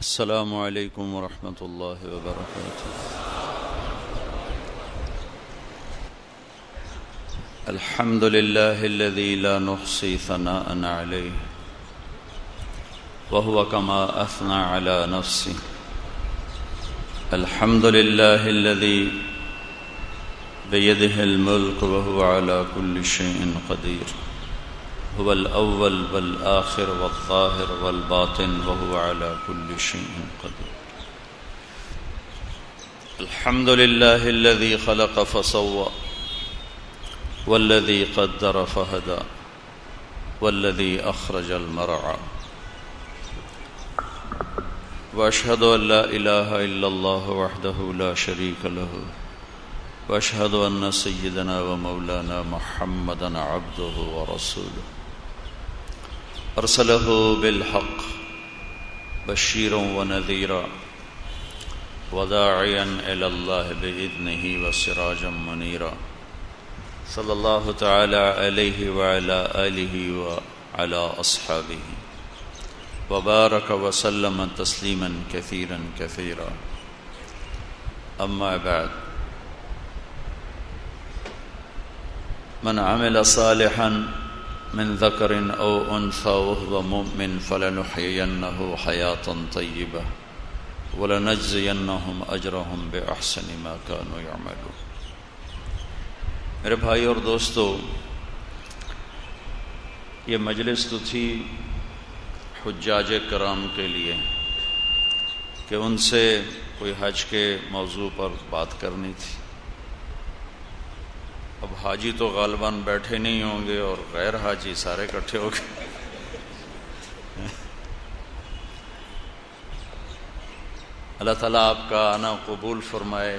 السلام علیکم ورحمۃ اللہ وبرکاتہ۔ الحمد للہ الذی لا نحصی ثناء علیہ وهو كما اثنى على نفسه۔ الحمد للہ الذی بیدہ الملک وهو على كل شیء قدیر۔ هو الأول والآخر والظاهر والباطن وهو على كل شيء قدير۔ الحمد لله الذي خلق فسوى والذي قدر فهدى والذي أخرج المرعى، وأشهد أن لا إله إلا الله وحده لا شريك له، وأشهد أن سيدنا ومولانا محمدا عبده ورسوله، أرسله بالحق بشيرا ونذيرا وداعيا إلى الله بإذنه وسراجا منيرا، صلى الله تعالى عليه وعلى آله وعلى أصحابه وبارك وسلم تسليما كثيرا كثيرا، أما بعد، من عمل صالحا من ذکر او انثى وهو مؤمن فلنحيينه حياة طیبة ولنجزینهم اجرهم باحسن ما كانوا يعملون۔ میرے بھائی اور دوستو، یہ مجلس تو تھی حجاج کرام کے لیے کہ ان سے کوئی حج کے موضوع پر بات کرنی تھی۔ اب حاجی تو غالباً بیٹھے نہیں ہوں گے اور غیر حاجی سارے اکٹھے ہو گئے۔ اللہ تعالیٰ آپ کا آنا قبول فرمائے۔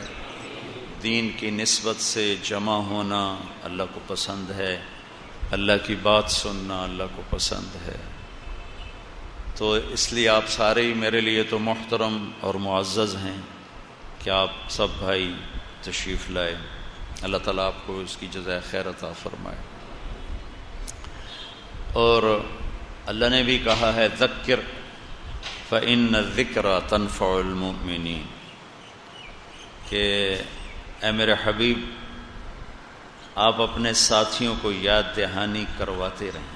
دین کی نسبت سے جمع ہونا اللہ کو پسند ہے، اللہ کی بات سننا اللہ کو پسند ہے، تو اس لیے آپ سارے ہی میرے لیے تو محترم اور معزز ہیں کہ آپ سب بھائی تشریف لائے۔ اللہ تعالیٰ آپ کو اس کی جزائے خیر عطا فرمائے۔ اور اللہ نے بھی کہا ہے ذکر فإن الذکر تنفع المؤمنین، کہ اے میرے حبیب آپ اپنے ساتھیوں کو یاد دہانی کرواتے رہیں،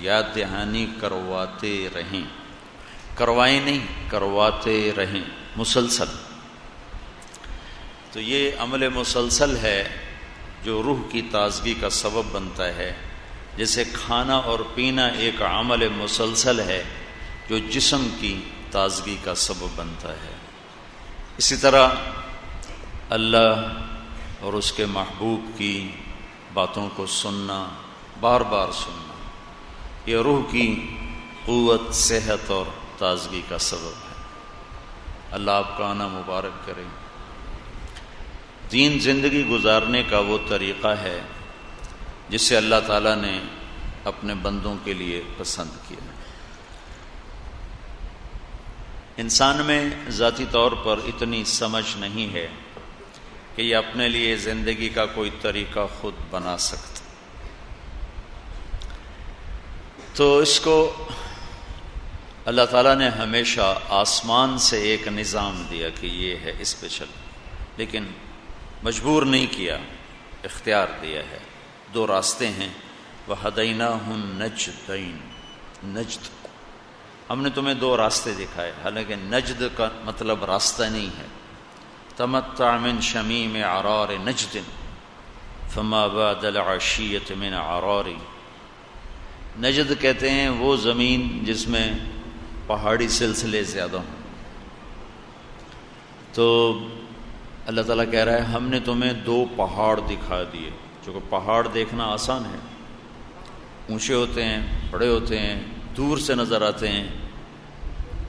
یاد دہانی کرواتے رہیں، کروائیں نہیں، کرواتے رہیں مسلسل۔ تو یہ عمل مسلسل ہے جو روح کی تازگی کا سبب بنتا ہے، جیسے کھانا اور پینا ایک عمل مسلسل ہے جو جسم کی تازگی کا سبب بنتا ہے۔ اسی طرح اللہ اور اس کے محبوب کی باتوں کو سننا، بار بار سننا، یہ روح کی قوت، صحت اور تازگی کا سبب ہے۔ اللہ آپ کا آنا مبارک کرے۔ دین زندگی گزارنے کا وہ طریقہ ہے جسے اللہ تعالیٰ نے اپنے بندوں کے لیے پسند کیا۔ انسان میں ذاتی طور پر اتنی سمجھ نہیں ہے کہ یہ اپنے لیے زندگی کا کوئی طریقہ خود بنا سکتا، تو اس کو اللہ تعالیٰ نے ہمیشہ آسمان سے ایک نظام دیا کہ یہ ہے، اس پہ چل، لیکن مجبور نہیں کیا، اختیار دیا ہے۔ دو راستے ہیں، وَهَدَيْنَاهُ النَّجْدَيْنِ، نجد، ہم نے تمہیں دو راستے دکھائے، حالانکہ نجد کا مطلب راستہ نہیں ہے۔ تَمَتَّعْ مِنْ شَمِيمِ عَرَارِ نَجْدٍ فَمَا بَعْدَ الْعَشِيَّةِ مِنْ عَرَارِ، نجد کہتے ہیں وہ زمین جس میں پہاڑی سلسلے زیادہ ہوں۔ تو اللہ تعالیٰ کہہ رہا ہے ہم نے تمہیں دو پہاڑ دکھا دیے، چونکہ پہاڑ دیکھنا آسان ہے، اونچے ہوتے ہیں، بڑے ہوتے ہیں، دور سے نظر آتے ہیں،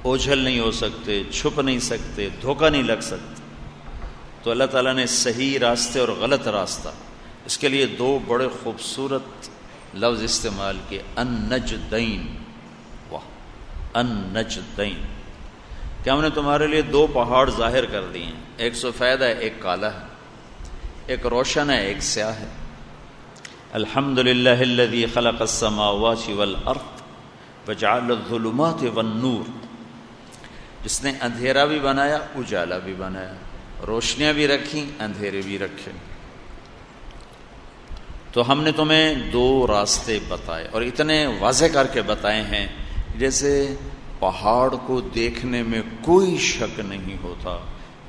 اوجھل نہیں ہو سکتے، چھپ نہیں سکتے، دھوکہ نہیں لگ سکتا۔ تو اللہ تعالیٰ نے صحیح راستے اور غلط راستہ، اس کے لیے دو بڑے خوبصورت لفظ استعمال کیے، النجدین، واہ، النجدین، کہ ہم نے تمہارے لیے دو پہاڑ ظاہر کر دیے ہیں، ایک سفید ہے، ایک کالا ہے، ایک روشن ہے، ایک سیاہ ہے۔ الحمدللہ الذی خلق السماوات والارض وجعل الظلمات والنور جس نے اندھیرا بھی بنایا اجالا بھی بنایا، روشنیاں بھی رکھیں اندھیرے بھی رکھے۔ تو ہم نے تمہیں دو راستے بتائے اور اتنے واضح کر کے بتائے ہیں جیسے پہاڑ کو دیکھنے میں کوئی شک نہیں ہوتا،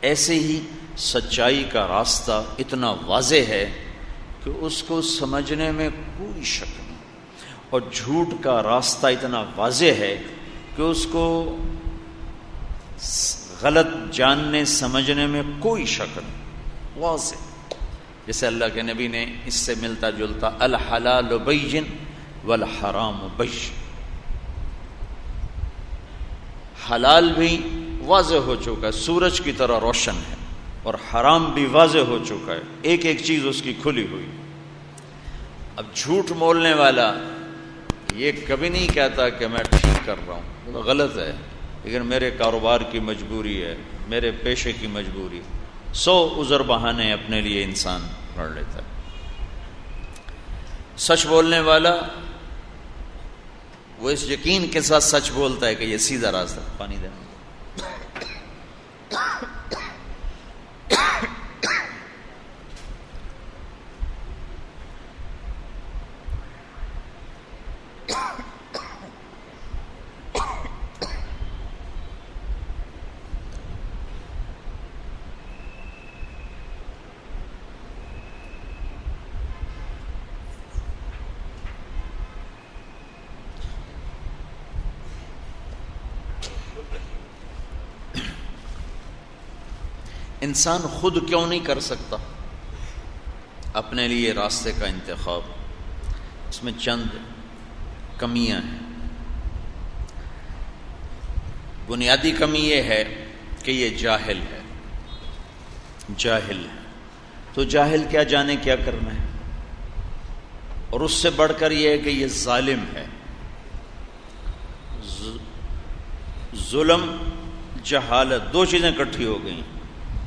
ایسے ہی سچائی کا راستہ اتنا واضح ہے کہ اس کو سمجھنے میں کوئی شک نہیں، اور جھوٹ کا راستہ اتنا واضح ہے کہ اس کو غلط جاننے سمجھنے میں کوئی شک نہیں، واضح۔ جیسے اللہ کے نبی نے اس سے ملتا جلتا الحلال بین والحرام بین، حلال بھی واضح ہو چکا ہے، سورج کی طرح روشن ہے، اور حرام بھی واضح ہو چکا ہے، ایک ایک چیز اس کی کھلی ہوئی۔ اب جھوٹ بولنے والا یہ کبھی نہیں کہتا کہ میں ٹھیک کر رہا ہوں، تو غلط ہے، لیکن میرے کاروبار کی مجبوری ہے، میرے پیشے کی مجبوری، 100 عذر بہانے اپنے لیے انسان پڑھ لیتا ہے۔ سچ بولنے والا وہ اس یقین کے ساتھ سچ بولتا ہے کہ یہ سیدھا راستہ۔ پانی دینا۔ انسان خود کیوں نہیں کر سکتا اپنے لیے راستے کا انتخاب؟ اس میں چند کمیاں ہیں۔ بنیادی کمی یہ ہے کہ یہ جاہل ہے، جاہل ہے، تو جاہل کیا جانے کیا کرنا ہے، اور اس سے بڑھ کر یہ ہے کہ یہ ظالم ہے۔ ظلم جہالت دو چیزیں اکٹھی ہو گئیں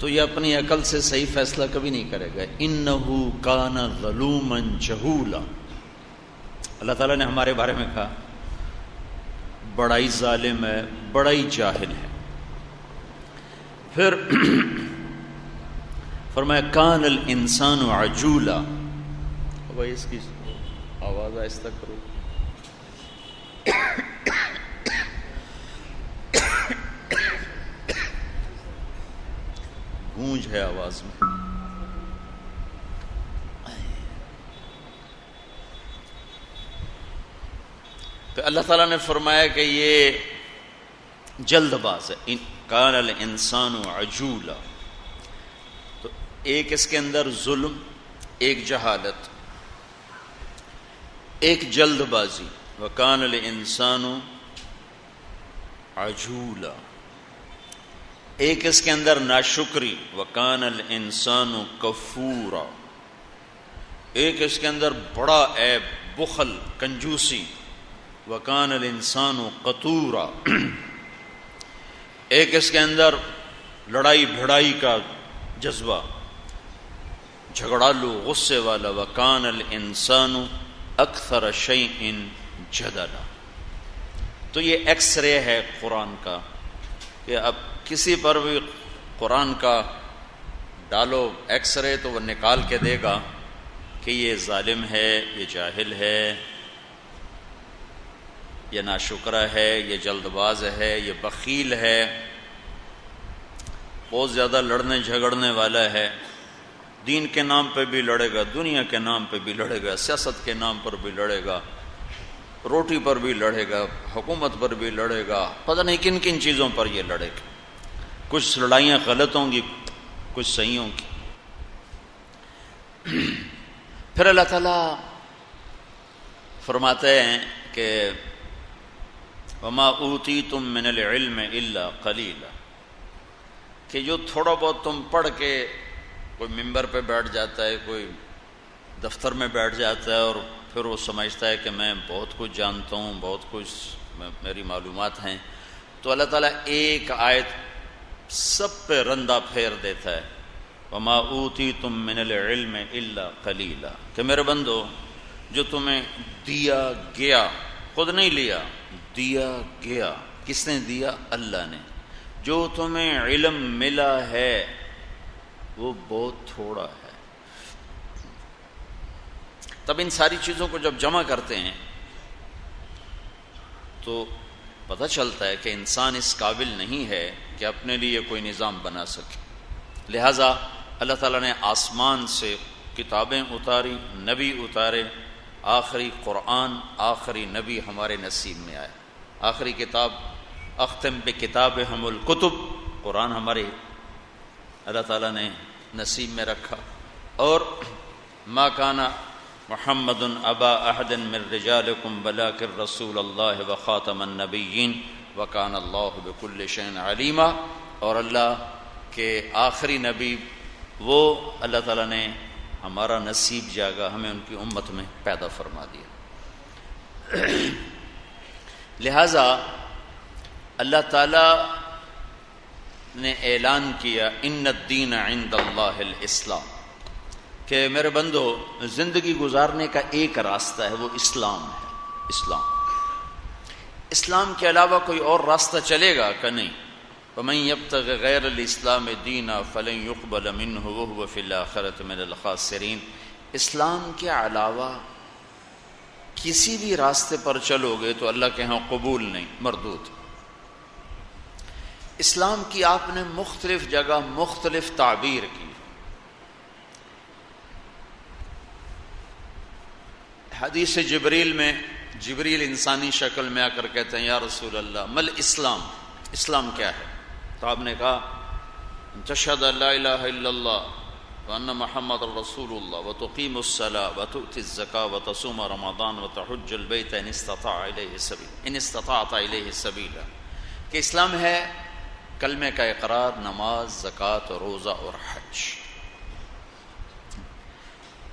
تو یہ اپنی عقل سے صحیح فیصلہ کبھی نہیں کرے گا۔ انہو کان ظلوما جہولا، اللہ تعالیٰ نے ہمارے بارے میں کہا بڑا ہی ظالم ہے، بڑا ہی جاہل ہے۔ پھر فرمایا کان الانسان عجولا، بھائی اس کی آواز آہستہ کرو، گونج ہے آواز میں۔ تو اللہ تعالیٰ نے فرمایا کہ یہ جلد باز ہے، کان الانسان عجولا، تو ایک اس کے اندر ظلم، ایک جہالت، ایک جلد بازی، وکان الانسان عجولا، ایک اس کے اندر ناشکری، وکان الانسان کفورا، ایک اس کے اندر بڑا عیب بخل کنجوسی، وکان الانسان قتورا، ایک اس کے اندر لڑائی بھڑائی کا جذبہ، جھگڑالو غصے والا، وکان الانسان اکثر شیء جدلا۔ تو یہ ایکس رے ہے قرآن کا کہ اب کسی پر بھی قرآن کا ڈالو ایکس رے تو وہ نکال کے دے گا کہ یہ ظالم ہے، یہ جاہل ہے، یہ ناشکرہ ہے، یہ جلد باز ہے، یہ بخیل ہے، بہت زیادہ لڑنے جھگڑنے والا ہے، دین کے نام پہ بھی لڑے گا، دنیا کے نام پہ بھی لڑے گا، سیاست کے نام پر بھی لڑے گا، روٹی پر بھی لڑے گا، حکومت پر بھی لڑے گا، پتہ نہیں کن کن چیزوں پر یہ لڑے گا۔ کچھ لڑائیاں غلط ہوں گی، کچھ صحیح ہوں گی۔ پھر اللہ تعالیٰ فرماتے ہیں کہ وما اوتیتم من العلم الا قلیلا، کہ جو تھوڑا بہت تم پڑھ کے کوئی ممبر پہ بیٹھ جاتا ہے، کوئی دفتر میں بیٹھ جاتا ہے اور پھر وہ سمجھتا ہے کہ میں بہت کچھ جانتا ہوں، بہت کچھ میری معلومات ہیں، تو اللہ تعالیٰ ایک آیت سب پہ رندہ پھیر دیتا ہے، وما اوتیتم من العلم الا قلیلا، کہ میرے بندو جو تمہیں دیا گیا، خود نہیں لیا، دیا گیا، کس نے دیا؟ اللہ نے، جو تمہیں علم ملا ہے وہ بہت تھوڑا ہے۔ تب ان ساری چیزوں کو جب جمع کرتے ہیں تو پتہ چلتا ہے کہ انسان اس قابل نہیں ہے کہ اپنے لیے کوئی نظام بنا سکے۔ لہٰذا اللہ تعالیٰ نے آسمان سے کتابیں اتاری، نبی اتارے، آخری قرآن، آخری نبی ہمارے نصیب میں آیا۔ آخری کتاب اختم بکتابہم الکتب، قرآن ہمارے اللہ تعالیٰ نے نصیب میں رکھا۔ اور ما کان محمد ابا احد من رجالکم ولکن رسول اللہ وخاتم النبیین وکان اللہ بکل شیء علیما، اور اللہ کے آخری نبی وہ اللہ تعالیٰ نے ہمارا نصیب جاگا، ہمیں ان کی امت میں پیدا فرما دیا۔ لہذا اللہ تعالیٰ نے اعلان کیا ان الدین عند اللہ الاسلام، کہ میرے بندو زندگی گزارنے کا ایک راستہ ہے، وہ اسلام ہے۔ اسلام کے علاوہ کوئی اور راستہ چلے گا کہ نہیں؟ وَمَن يَبْتَغِ غَيْرَ الْإِسْلَامِ دِينًا فَلَن يُقْبَلَ مِنْهُ وَهُوَ فِي الْآخِرَةِ مِنَ الْخَاسِرِينَ۔ اسلام کے علاوہ کسی بھی راستے پر چلو گے تو اللہ کے ہاں قبول نہیں، مردود۔ اسلام کی آپ نے مختلف جگہ مختلف تعبیر کی۔ حدیث جبریل میں جبریل انسانی شکل میں آ کر کہتے ہیں یا رسول اللہ مل اسلام، اسلام کیا ہے؟ تو آپ نے کہا تشہد ان لا الہ الا اللہ وان محمد رسول اللہ وتقیم الصلاۃ وتؤتی الزکاۃ وتصوم رمضان وتحج البیت ان استطعت الیہ سبیلا، کہ اسلام ہے کلمے کا اقرار، نماز، زکوٰۃ، روزہ اور حج۔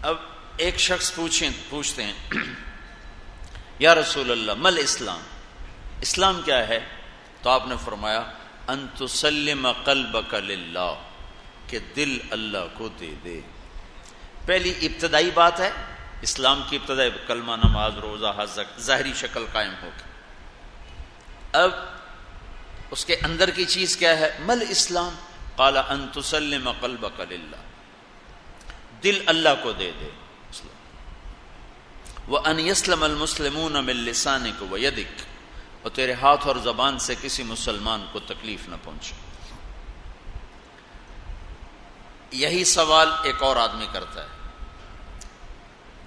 اب ایک شخص پوچھتے ہیں یا رسول اللہ مل اسلام، اسلام کیا ہے؟ تو آپ نے فرمایا ان تسلم قلبک للہ، کہ دل اللہ کو دے دے۔ پہلی ابتدائی بات ہے، اسلام کی ابتدائی کلمہ، نماز، روزہ، حج، ظاہری شکل قائم ہوگی۔ اب اس کے اندر کی چیز کیا ہے؟ مل اسلام، قال ان تسلم قلبک للہ، دل اللہ کو دے دے۔ وَأَنْ يَسْلَمَ الْمُسْلِمُونَ مِنْ لِسَانِكَ وَيَدِكَ، اور تیرے ہاتھ اور زبان سے کسی مسلمان کو تکلیف نہ پہنچے۔ یہی سوال ایک اور آدمی کرتا ہے،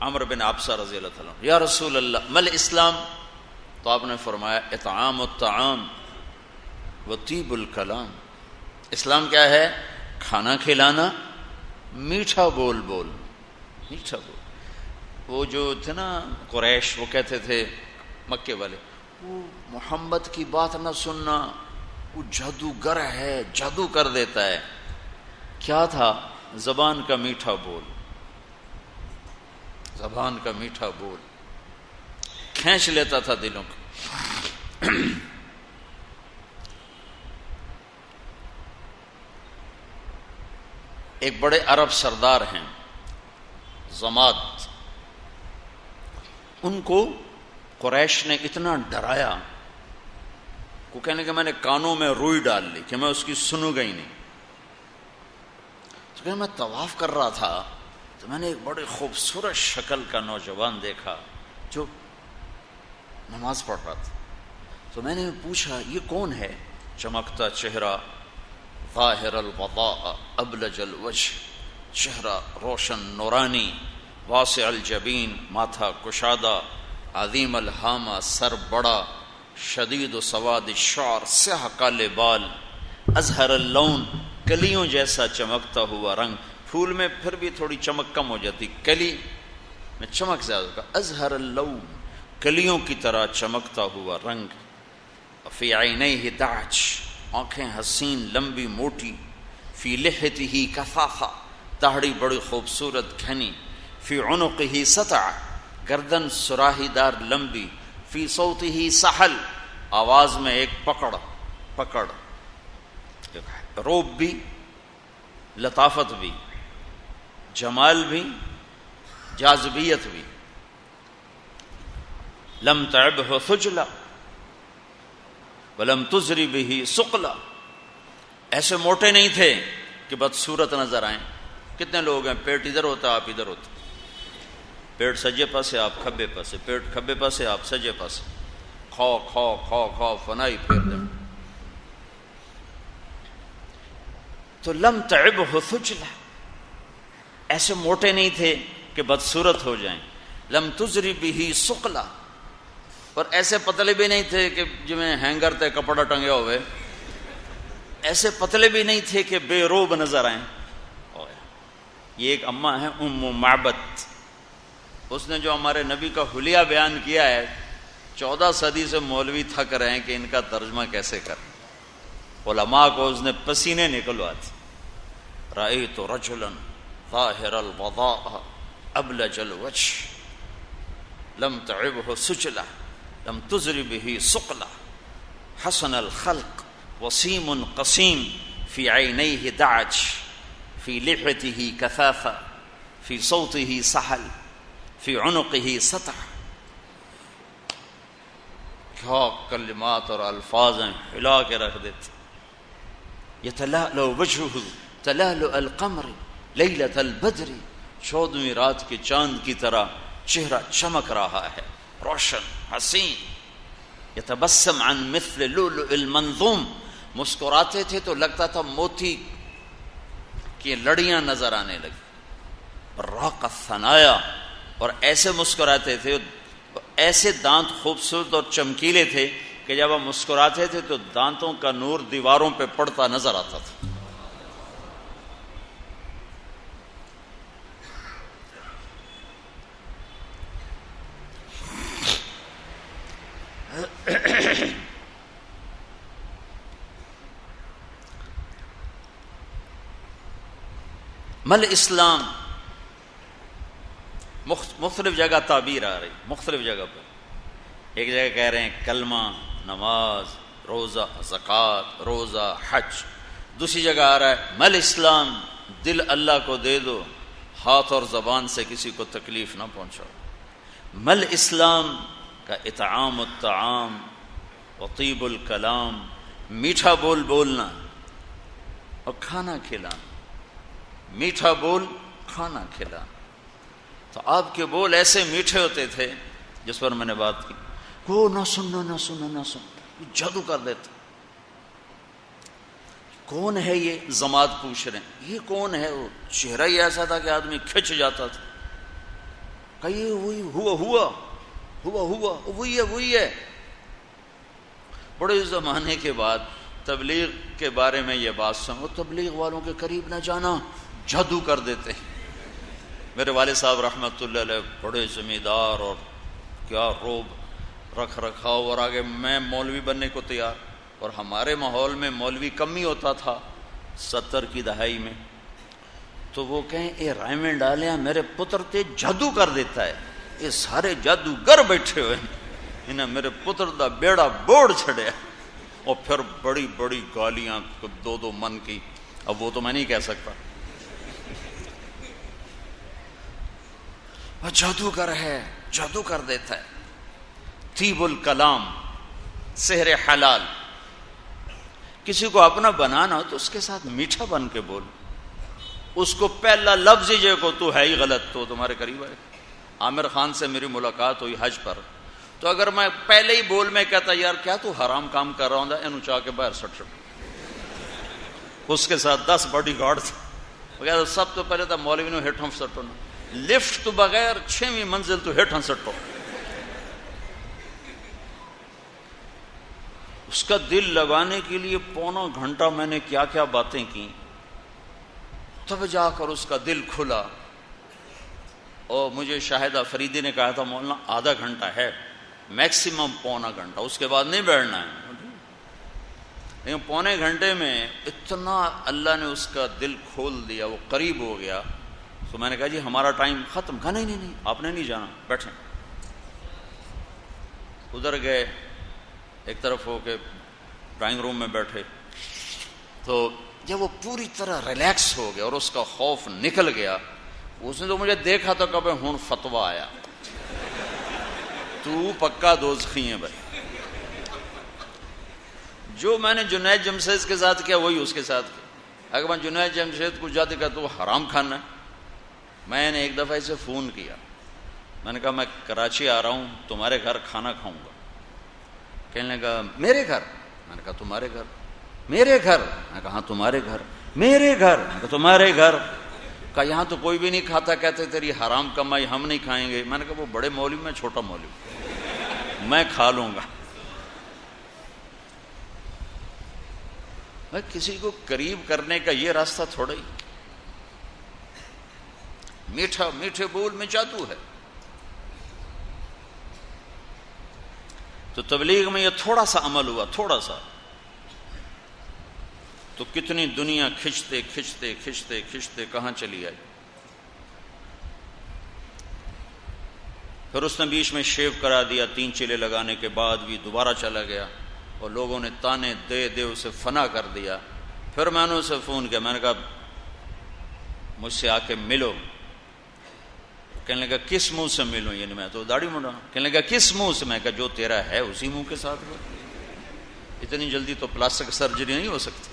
عمر بن عبسہ رضی اللہ تعالیٰ عنہ، یا رسول اللہ مل اسلام؟ تو آپ نے فرمایا اطعام الطعام وطیب الکلام، اسلام کیا ہے؟ کھانا کھلانا، میٹھا بول بول، میٹھا بول۔ وہ جو تھے نا قریش، وہ کہتے تھے مکے والے، وہ محمد کی بات نہ سننا، وہ جادوگر ہے، جادو کر دیتا ہے۔ کیا تھا؟ زبان کا میٹھا بول، زبان کا میٹھا بول کھینچ لیتا تھا دلوں کو۔ ایک بڑے عرب سردار ہیں زماد، ان کو قریش نے اتنا ڈرایا کو کہنے کہ میں نے کانوں میں روئی ڈال لی کہ میں اس کی سنوں گا ہی نہیں۔ تو کہ میں طواف کر رہا تھا تو میں نے ایک بڑے خوبصورت شکل کا نوجوان دیکھا جو نماز پڑھ رہا تھا۔ تو میں نے پوچھا یہ کون ہے؟ چمکتا چہرہ، ظاہر الوضاء ابلج الوجہ، چہرہ روشن نورانی، واسع الجبین، ماتھا کشادہ، عظیم الہامہ، سر بڑا، شدید و سواد الشعر، سیاہ کالے بال، ازہر اللون، کلیوں جیسا چمکتا ہوا رنگ، پھول میں پھر بھی تھوڑی چمک کم ہو جاتی، کلی میں چمک زیادہ ہوگا، ازہر اللون، کلیوں کی طرح چمکتا ہوا رنگ، فی عینیہ دعج، آنکھیں حسین لمبی موٹی، فی لحیتہ کثافہ، داڑھی بڑی خوبصورت گھنی، فی عنقہ سطع، گردن سراہی دار لمبی، فی صوتہ سحل، آواز میں ایک پکڑ، روب بھی، لطافت بھی، جمال بھی، جاذبیت بھی، لم تعبہ ثجلا ولم تزری بہ ثقلا، ایسے موٹے نہیں تھے کہ بدصورت نظر آئیں. کتنے لوگ ہیں پیٹ ادھر ہوتا آپ ادھر ہوتے، پیٹ سجے پاسے آپ کھبے پاسے، پیٹ کھبے پاسے آپ سجے پاسے، کھو کھو کھو کھو فنائی پھیر دیں. تو لم تعبہ ثجلہ، ایسے موٹے نہیں تھے کہ بدصورت ہو جائیں. لم تزری بہ ثقلہ، اور ایسے پتلے بھی نہیں تھے کہ جو میں ہینگر تے کپڑا ٹنگیا ہوئے، ایسے پتلے بھی نہیں تھے کہ بے روب نظر آئیں. یہ ایک اماں ہے ام معبد، اس نے جو ہمارے نبی کا حلیہ بیان کیا ہے، 14 صدی سے مولوی تھک رہے ہیں کہ ان کا ترجمہ کیسے کریں. علماء کو اس نے پسینے نکلواتے. رأیت رجلا ظاہر الوضاء ابلج الوجه لم تعبه سجلہ لم تزر به ثقلہ حسن الخلق وسیم قسیم فی عینیہ دعج فی لحیتہ کثافہ فی صوتہ سحل فی عنقہ سطح. کیا کلمات اور الفاظ ہیں، ہلا کے رکھ دیتے. یتلألؤ وجہہ تلألؤ القمر لیلۃ البدر، 14ویں رات کے چاند کی طرح چہرہ چمک رہا ہے، روشن حسین. یتبسم عن مثل لؤلؤ المنظوم، مسکراتے تھے تو لگتا تھا موتی کی لڑیاں نظر آنے لگی. راق الثنایا، اور ایسے مسکراتے تھے، ایسے دانت خوبصورت اور چمکیلے تھے کہ جب ہم مسکراتے تھے تو دانتوں کا نور دیواروں پہ پڑتا نظر آتا تھا. مل اسلام، مختلف جگہ تعبیر آ رہی، مختلف جگہ پر. ایک جگہ کہہ رہے ہیں کلمہ، نماز، روزہ، زکوٰۃ، روزہ، حج. دوسری جگہ آ رہا ہے مل اسلام، دل اللہ کو دے دو، ہاتھ اور زبان سے کسی کو تکلیف نہ پہنچاؤ. مل اسلام کا اطعام الطعام وطیب الکلام، میٹھا بول بولنا اور کھانا کھلانا. میٹھا بول کھانا کھلانا. تو آپ کے بول ایسے میٹھے ہوتے تھے جس پر میں نے بات کی. وہ نہ سننا نہ سننا نہ سننا، جادو کر دیتا. کون ہے یہ؟ زماد پوچھ رہے ہیں یہ کون ہے؟ وہ چہرہ ہی ایسا تھا کہ آدمی کھچ جاتا تھا. کہیے وہی ہوا وہی ہے وہی ہے. بڑے زمانے کے بعد تبلیغ کے بارے میں یہ بات سن، وہ تبلیغ والوں کے قریب نہ جانا، جادو کر دیتے ہیں. میرے والد صاحب رحمۃ اللہ علیہ بڑے زمیندار اور کیا روب رکھ رکھاؤ، اور آگے میں مولوی بننے کو تیار. اور ہمارے ماحول میں مولوی کم ہی ہوتا تھا 70 کی دہائی میں. تو وہ کہیں اے رائے میں ڈالیں میرے پتر تے جادو کر دیتا ہے، یہ سارے جادوگر بیٹھے ہوئے ہیں، انہیں میرے پتر دا بیڑا بوڑ چھڑیا. اور پھر بڑی بڑی گالیاں 2 من کی. اب وہ تو میں نہیں کہہ سکتا. وہ جادوگر ہے، جادو کر دیتا ہے. طیب الکلام، سحر حلال. کسی کو اپنا بنانا ہو تو اس کے ساتھ میٹھا بن کے بول. اس کو پہلا لفظ ہی جو کو تو ہے ہی غلط تو تمہارے قریب ہے. عامر خان سے میری ملاقات ہوئی حج پر، تو اگر میں پہلے ہی بول میں کہتا یار کیا تو حرام کام کر رہا ہوں اینو چاہ کے باہر سٹ. اس کے ساتھ 10 باڈی گارڈ تھے. سب تو پہلے تھا مولوی نو ہیٹھوں سٹو نا، لفٹ تو بغیر 6ویں منزل تو ہیٹھوں سٹو. اس کا دل لگانے کے لیے 1.25 گھنٹہ میں نے کیا کیا باتیں کی، تب جا کر اس کا دل کھلا. اور مجھے شاہد افریدی نے کہا تھا مولانا آدھا گھنٹہ ہے میکسیمم 1.25 گھنٹہ، اس کے بعد نہیں بیٹھنا ہے. لیکن 1.25 گھنٹے میں اتنا اللہ نے اس کا دل کھول دیا، وہ قریب ہو گیا. تو میں نے کہا جی ہمارا ٹائم ختم. کہا نہیں آپ نے نہیں جانا، بیٹھیں. ادھر گئے، ایک طرف ہو کے ڈرائنگ روم میں بیٹھے. تو جب وہ پوری طرح ریلیکس ہو گیا اور اس کا خوف نکل گیا، اس نے تو مجھے دیکھا تو کبھی ہون فتویٰ آیا تو پکا دوزخی ہے بھائی. جو میں نے جنید جمشید کے ساتھ کیا وہی اس کے ساتھ کیا. اگر میں جنید جمشید کو جاتے کا تو حرام کھانا ہے. میں نے ایک دفعہ اسے فون کیا, میں نے کہا میں کراچی آ رہا ہوں, تمہارے گھر کھانا کھاؤں گا. کہنے لگا میرے گھر. میں نے کہا تمہارے گھر. میرے گھر. میں نے کہا ہاں تمہارے گھر. میرے گھر. میں نے کہا تمہارے گھر. کہا یہاں تو کوئی بھی نہیں کھاتا, کہتے تیری حرام کمائی ہم نہیں کھائیں گے. میں نے کہا وہ بڑے مولوی, میں چھوٹا مولوی, میں کھا لوں گا. میں کسی کو قریب کرنے کا یہ راستہ تھوڑا ہی. میٹھا میٹھے بول میں جادو ہے. تو تبلیغ میں یہ تھوڑا سا عمل ہوا, تھوڑا سا, تو کتنی دنیا کھنچتے کھنچتے کھنچتے کھنچتے کہاں چلی آئی. پھر اس نے بیچ میں شیو کرا دیا, 3 چلے لگانے کے بعد بھی دوبارہ چلا گیا, اور لوگوں نے تانے دے دے اسے فنا کر دیا. پھر میں نے اسے فون کیا, میں نے کہا مجھ سے آ کے ملو. کہنے لگا کس منہ سے ملوں, یعنی میں تو داڑھی منڈا. کہنے لگا کس منہ سے. میں کہا جو تیرا ہے اسی منہ کے ساتھ ہو. اتنی جلدی تو پلاسٹک سرجری نہیں ہو سکتی.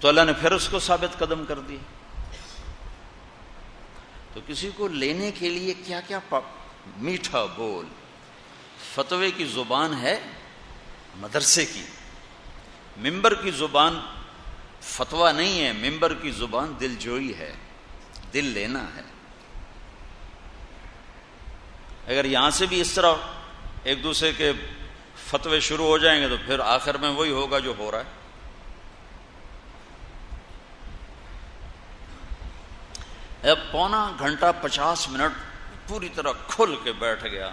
تو اللہ نے پھر اس کو ثابت قدم کر دی. تو کسی کو لینے کے لیے کیا کیا میٹھا بول. فتوے کی زبان ہے مدرسے کی, منبر کی زبان فتویٰ نہیں ہے, منبر کی زبان دل جوئی ہے, دل لینا ہے. اگر یہاں سے بھی اس طرح ایک دوسرے کے فتوے شروع ہو جائیں گے تو پھر آخر میں وہی ہوگا جو ہو رہا ہے. اب پونا گھنٹہ 50 منٹ پوری طرح کھل کے بیٹھ گیا.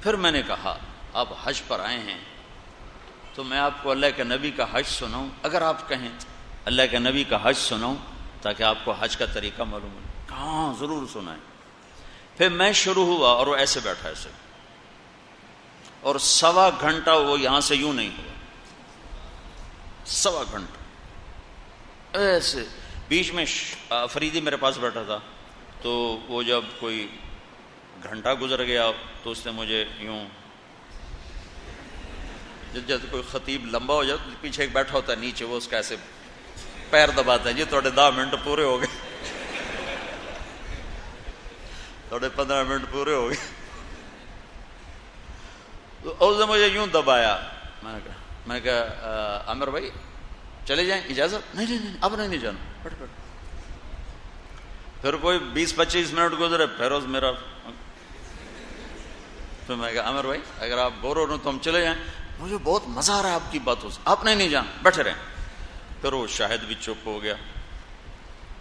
پھر میں نے کہا آپ حج پر آئے ہیں تو میں آپ کو اللہ کے نبی کا حج سناؤں. اگر آپ کہیں اللہ کے نبی کا حج سناؤں تاکہ آپ کو حج کا طریقہ معلوم ہو. کہاں ضرور سنائیں. پھر میں شروع ہوا اور وہ ایسے بیٹھا ایسے, اور 1.25 گھنٹہ وہ یہاں سے یوں نہیں ہوا, 1.25 گھنٹہ ایسے. بیچ میں فریدی میرے پاس بیٹھا تھا, تو وہ جب کوئی گھنٹہ گزر گیا تو اس نے مجھے یوں, جب کوئی خطیب لمبا ہو جائے پیچھے ایک بیٹھا ہوتا ہے نیچے, وہ اس کا ایسے پیر دباتا ہے, جی تھوڑے 10 منٹ پورے ہو گئے, تھوڑے 15 منٹ پورے ہو گئے. تو اس نے مجھے یوں دبایا. میں نے کہا عامر بھائی چلے جائیں, اجازت؟ نہیں اب نہیں جانا, پھر کوئی 20-25 منٹ گزرے, پھر اس میرا. پھر میں کہا عامر بھائی اگر آپ بور ہو رہے تو ہم چلے جائیں, مجھے بہت مزہ آ رہا ہے آپ کی باتوں سے, آپ نہیں جانا, بیٹھے رہیں. پھر وہ شاہد بھی چپ ہو گیا.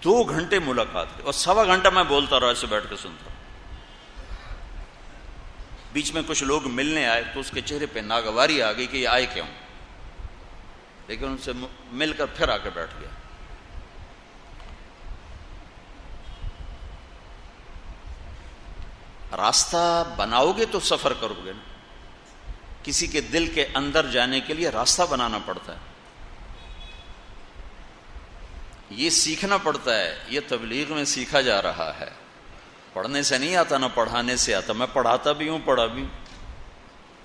2 گھنٹے ملاقات کی, اور 1.25 گھنٹہ میں بولتا رہا, ایسے بیٹھ کے سنتا. بیچ میں کچھ لوگ ملنے آئے تو اس کے چہرے پہ ناگواری آ گئی کہ یہ آئے کیوں, لیکن ان سے مل کر پھر آ کے بیٹھ گیا. راستہ بناؤ گے تو سفر کرو گے نا. کسی کے دل کے اندر جانے کے لیے راستہ بنانا پڑتا ہے, یہ سیکھنا پڑتا ہے. یہ تبلیغ میں سیکھا جا رہا ہے, پڑھنے سے نہیں آتا, نہ پڑھانے سے آتا. میں پڑھاتا بھی ہوں, پڑھا بھی ہوں.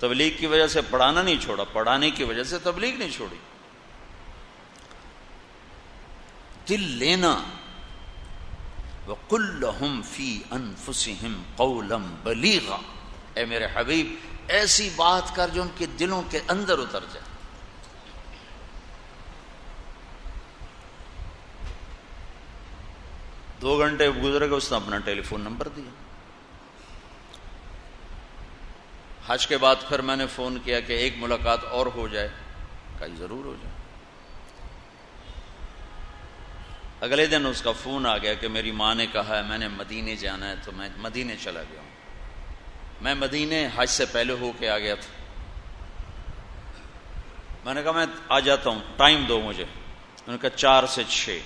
تبلیغ کی وجہ سے پڑھانا نہیں چھوڑا, پڑھانے کی وجہ سے تبلیغ نہیں چھوڑی. دل لینا. وَقُلْ لَهُمْ فِي أَنفُسِهِمْ قَوْلًا بَلِيغًا. اے میرے حبیب ایسی بات کر جو ان کے دلوں کے اندر اتر جائے. دو گھنٹے گزرے گا, اس نے اپنا ٹیلی فون نمبر دیا. حج کے بعد پھر میں نے فون کیا کہ ایک ملاقات اور ہو جائے. کہیں ضرور ہو جائے. اگلے دن اس کا فون آ گیا کہ میری ماں نے کہا ہے میں نے مدینے جانا ہے, تو میں مدینے چلا گیا ہوں. میں مدینے حج سے پہلے ہو کے آ گیا تھا. میں نے کہا میں آ جاتا ہوں, ٹائم دو مجھے. انہوں نے کہا 4 سے 6.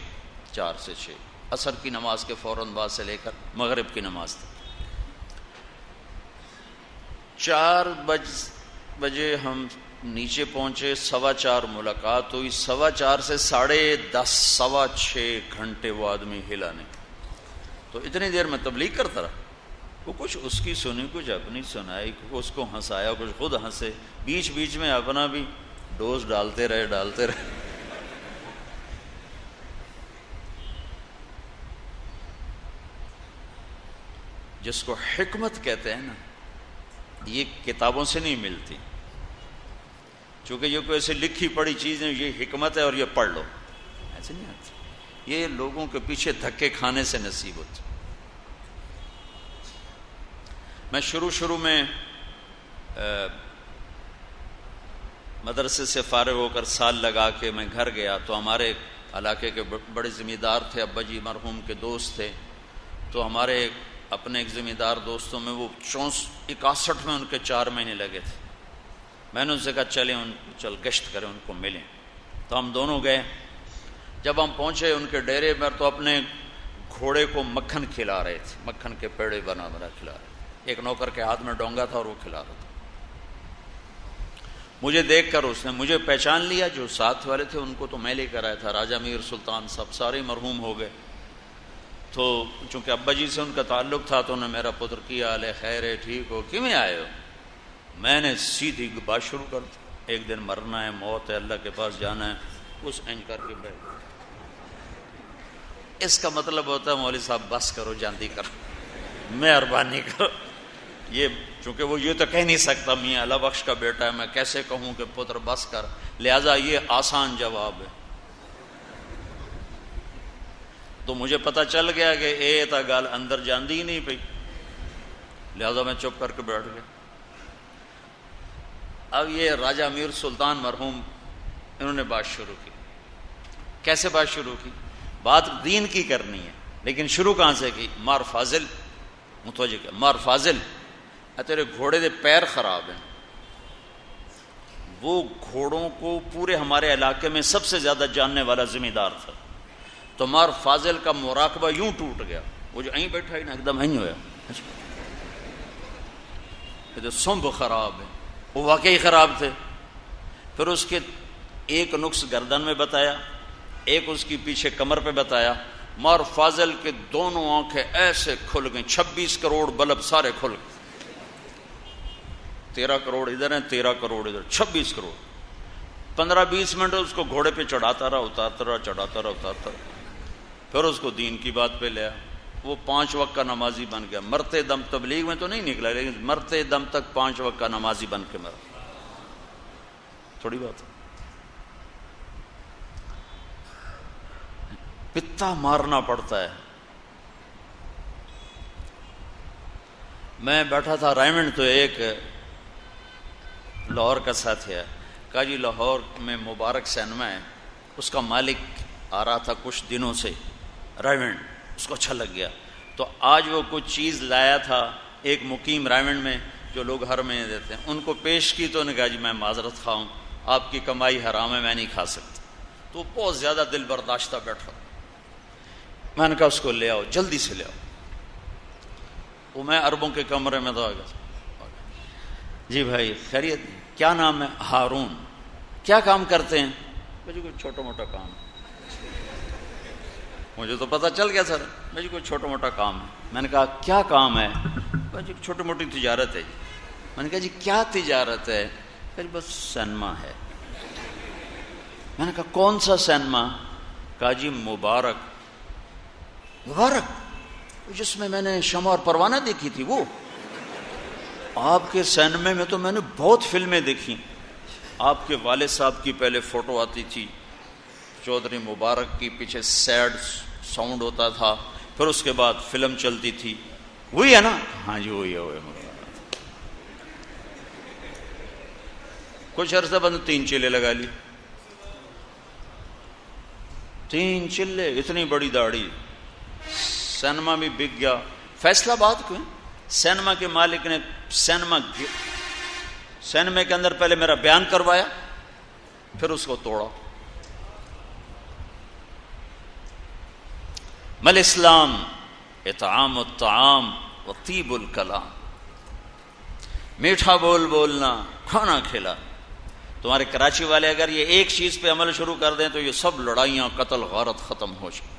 4 سے 6 عصر کی نماز کے فوراً بعد سے لے کر مغرب کی نماز تک. 4 بجے ہم نیچے پہنچے, 4:15 ملاقات ہوئی. 4:15 سے 10:30 6.25 گھنٹے وہ آدمی ہلا نہیں. تو اتنی دیر میں تبلیغ کرتا رہا. وہ کچھ اس کی سنی کچھ اپنی سنائی، اس کو ہنسایا کچھ خود ہنسے، بیچ بیچ میں اپنا بھی ڈوز ڈالتے رہے جس کو حکمت کہتے ہیں نا، یہ کتابوں سے نہیں ملتی، چونکہ یہ کوئی ایسے لکھی پڑھی چیز نہیں یہ حکمت ہے اور یہ پڑھ لو، ایسے نہیں آتی، یہ لوگوں کے پیچھے دھکے کھانے سے نصیب ہوتی۔ میں شروع میں مدرسے سے فارغ ہو کر سال لگا کے میں گھر گیا تو ہمارے علاقے کے بڑے ذمہ دار تھے، ابا جی مرحوم کے دوست تھے، تو ہمارے اپنے ایک ذمہ دار دوستوں میں وہ 61 میں ان کے 4 مہینے لگے تھے۔ میں نے ان سے کہا چل گشت کریں، ان کو ملیں، تو ہم دونوں گئے۔ جب ہم پہنچے ان کے ڈیرے پر تو اپنے گھوڑے کو مکھن کھلا رہے تھے، مکھن کے پیڑے بنا کھلا رہے تھے، ایک نوکر کے ہاتھ میں ڈونگا تھا اور وہ کھلا رہا تھا۔ مجھے دیکھ کر اس نے مجھے پہچان لیا، جو ساتھ والے تھے ان کو تو میں لے کر آیا تھا، راجہ میر سلطان سب سارے مرحوم ہو گئے، تو چونکہ ابا جی سے ان کا تعلق تھا تو انہوں نے میرا پتر کیا حال ہے، خیر ہے، ٹھیک ہو، کیوں میں آئے ہو؟ میں نے سیدھی بات شروع کر دی، ایک دن مرنا ہے، موت ہے، اللہ کے پاس جانا ہے، اس انج کر کے بیٹھ۔ اس کا مطلب ہوتا ہے مولوی صاحب بس کرو، جاندی کرو، مہربانی کرو۔ یہ چونکہ وہ یہ تو کہہ نہیں سکتا، میاں اللہ بخش کا بیٹا ہے، میں کیسے کہوں کہ پتر بس کر، لہذا یہ آسان جواب ہے۔ تو مجھے پتہ چل گیا کہ اے تا گال اندر جاندی ہی نہیں پئی، لہذا میں چپ کر کے بیٹھ گیا۔ اب یہ راجہ میر سلطان مرحوم انہوں نے بات شروع کی۔ کیسے بات شروع کی؟ بات دین کی کرنی ہے، لیکن شروع کہاں سے کی؟ مار فاضل، متوجہ کیا، مار فاضل تیرے گھوڑے دے پیر خراب ہیں۔ وہ گھوڑوں کو پورے ہمارے علاقے میں سب سے زیادہ جاننے والا ذمہ دار تھا، تو مار فاضل کا مراقبہ یوں ٹوٹ گیا، وہ جو અહીં بیٹھا ہی نا ایک دم અહીં ہویا، تو سنب خراب ہے، وہ واقعی خراب تھے۔ پھر اس کے ایک نقص گردن میں بتایا، ایک اس کی پیچھے کمر پہ بتایا۔ مار فاضل کے دونوں آنکھیں ایسے کھل گئیں، 26 کروڑ بلب سارے کھل گئے، 13 کروڑ ادھر ہیں، 13 کروڑ ادھر، 26 کروڑ۔ 15-20 منٹ اس کو گھوڑے پہ چڑھاتا رہا، اتارتا رہا، چڑھاتا رہا، اتارتا رہا۔ پھر اس کو دین کی بات پہ لیا، وہ 5 وقت کا نمازی بن گیا، مرتے دم، تبلیغ میں تو نہیں نکلا لیکن مرتے دم تک 5 وقت کا نمازی بن کے مرا۔ تھوڑی بات ہے، پتا مارنا پڑتا ہے۔ میں بیٹھا تھا رائمنڈ، تو ایک لاہور کا ساتھی ہے، کہا جی لاہور میں مبارک سینما ہے، اس کا مالک آ رہا تھا کچھ دنوں سے رائمنڈ، اس کو اچھا لگ گیا، تو آج وہ کچھ چیز لایا تھا ایک مقیم رائمنڈ میں جو لوگ ہر مہینے دیتے ہیں، ان کو پیش کی تو انہوں نے کہا جی میں معذرت خواہ ہوں، آپ کی کمائی حرام ہے، میں نہیں کھا سکتا۔ تو بہت زیادہ دل برداشتہ بیٹھا، میں نے کہا اس کو لے آؤ، جلدی سے لے آؤ۔ وہ میں عربوں کے کمرے میں تھا، جی بھائی خیریت، کیا نام ہے؟ ہارون، کیا کام کرتے ہیں؟ مجھے کوئی چھوٹا موٹا کام ہے۔ مجھے تو پتہ چل گیا سر، مجھے کوئی چھوٹا موٹا کام ہے۔ میں نے کہا کیا کام ہے؟ مجھے چھوٹی موٹی تجارت ہے جی۔ میں نے کہا جی کیا تجارت ہے؟ کہ بس سینما ہے۔ میں نے کہا کون سا سینما؟ کہا جی مبارک۔ مبارک جس میں میں نے شمع اور پروانہ دیکھی تھی، وہ آپ کے سینمے میں تو میں نے بہت فلمیں دیکھی، آپ کے والد صاحب کی پہلے فوٹو آتی تھی، چودھری مبارک کی پیچھے سیڈ ساؤنڈ ہوتا تھا، پھر اس کے بعد فلم چلتی تھی، وہی ہے نا؟ ہاں جی وہی ہے۔ کچھ عرصہ بعد 3 چلے لگا لی، 3 چلے، اتنی بڑی داڑھی، سینما بھی بک گیا۔ فیصلہ آباد کو سینما کے مالک نے سینما کے اندر پہلے میرا بیان کروایا، پھر اس کو توڑا۔ مل اسلام اطعام الطعام و طیب الکلام، میٹھا بول بولنا، کھانا کھلا۔ تمہارے کراچی والے اگر یہ ایک چیز پہ عمل شروع کر دیں تو یہ سب لڑائیاں، قتل غارت ختم ہو جائیں۔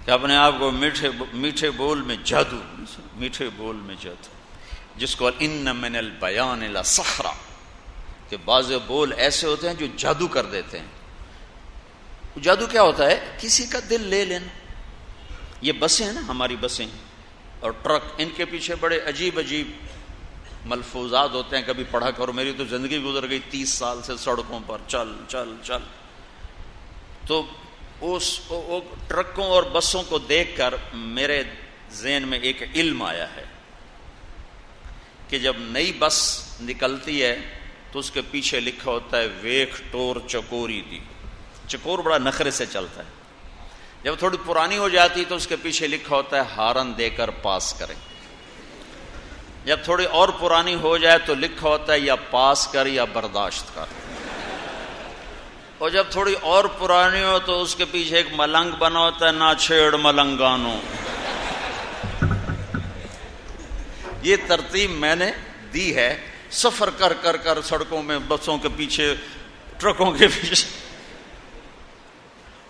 کہ اپنے آپ کو میٹھے بول میں جادو، میٹھے بول میں جادو، جس کو ان من البیان لسحرا، کہ بعض بول ایسے ہوتے ہیں جو جادو کر دیتے ہیں۔ جادو کیا ہوتا ہے؟ کسی کا دل لے لینا۔ یہ بسیں ہیں نا، ہماری بسیں اور ٹرک، ان کے پیچھے بڑے عجیب عجیب ملفوظات ہوتے ہیں، کبھی پڑھا کرو، میری تو زندگی گزر گئی 30 سال سے سڑکوں پر چل چل چل، تو اس ٹرکوں اور بسوں کو دیکھ کر میرے ذہن میں ایک علم آیا ہے کہ جب نئی بس نکلتی ہے تو اس کے پیچھے لکھا ہوتا ہے ویکھ ٹور چکوری دی، چکور بڑا نخرے سے چلتا ہے۔ جب تھوڑی پرانی ہو جاتی تو اس کے پیچھے لکھا ہوتا ہے ہارن دے کر پاس کریں۔ جب تھوڑی اور پرانی ہو جائے تو لکھا ہوتا ہے یا پاس کر یا برداشت کر، اور جب تھوڑی اور پرانی ہو تو اس کے پیچھے ایک ملنگ بنا ہوتا ہے نہ چھیڑ ملنگانو۔ یہ ترتیب میں نے دی ہے، سفر کر کر کر سڑکوں میں بسوں کے پیچھے ٹرکوں کے پیچھے،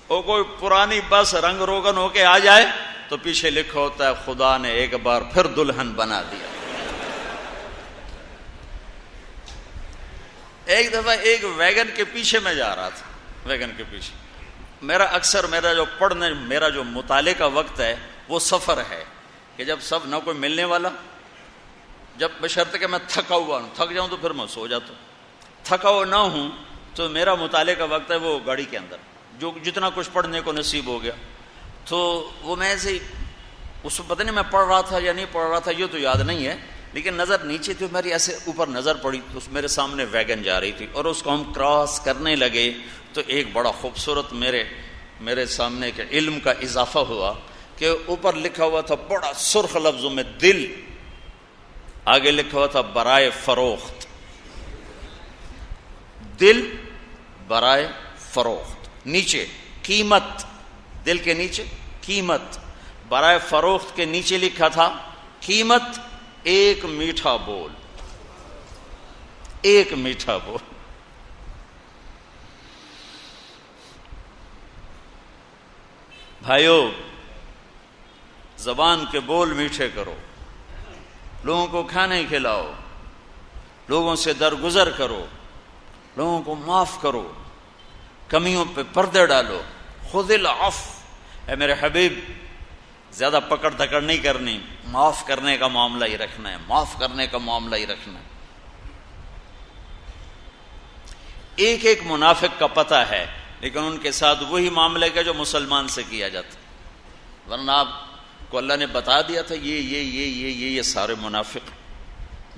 اور کوئی پرانی بس رنگ روگن ہو کے آ جائے تو پیچھے لکھا ہوتا ہے خدا نے ایک بار پھر دلہن بنا دیا۔ ایک دفعہ ایک ویگن کے پیچھے میں جا رہا تھا، ویگن کے پیچھے میرا جو مطالعے کا وقت ہے وہ سفر ہے، کہ جب سب نہ کوئی ملنے والا، جب بشرط کہ میں تھکا ہوا ہوں، تھک جاؤں تو پھر میں سو جاتا ہوں، تھکا ہوا نہ ہوں تو میرا مطالعے کا وقت ہے وہ گاڑی کے اندر، جو جتنا کچھ پڑھنے کو نصیب ہو گیا۔ تو وہ میں ایسے اس کو پتہ نہیں میں پڑھ رہا تھا یا نہیں پڑھ رہا تھا، یہ تو یاد نہیں ہے، لیکن نظر نیچے تھی، میری ایسے اوپر نظر پڑی تو میرے سامنے ویگن جا رہی تھی، اور اس کو ہم کراس کرنے لگے تو ایک بڑا خوبصورت میرے سامنے کے علم کا اضافہ ہوا کہ اوپر لکھا ہوا تھا بڑا سرخ لفظوں میں دل، آگے لکھا ہوا تھا برائے فروخت، دل برائے فروخت، نیچے قیمت، دل کے نیچے قیمت، برائے فروخت کے نیچے لکھا تھا قیمت ایک میٹھا بول، ایک میٹھا بول۔ بھائیو، زبان کے بول میٹھے کرو، لوگوں کو کھانے کھلاؤ، لوگوں سے درگزر کرو، لوگوں کو معاف کرو، کمیوں پہ پردے ڈالو، خذ العفو، اے میرے حبیب زیادہ پکڑ دکڑ نہیں کرنی، معاف کرنے کا معاملہ ہی رکھنا ہے، معاف کرنے کا معاملہ ہی رکھنا ہے۔ ایک ایک منافق کا پتہ ہے، لیکن ان کے ساتھ وہی معاملہ کا جو مسلمان سے کیا جاتا، ورنہ آپ کو اللہ نے بتا دیا تھا یہ سارے منافق،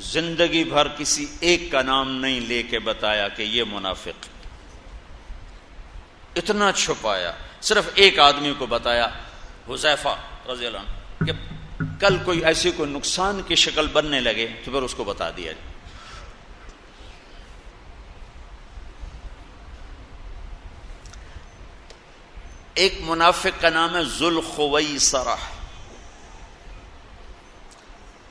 زندگی بھر کسی ایک کا نام نہیں لے کے بتایا کہ یہ منافق، اتنا چھپایا، صرف ایک آدمی کو بتایا، حذیفہ رضی اللہ عنہ، کہ کل کوئی ایسی کوئی نقصان کی شکل بننے لگے تو پھر اس کو بتا دیا جائے۔ ایک منافق کا نام ہے ذوالخویصرہ،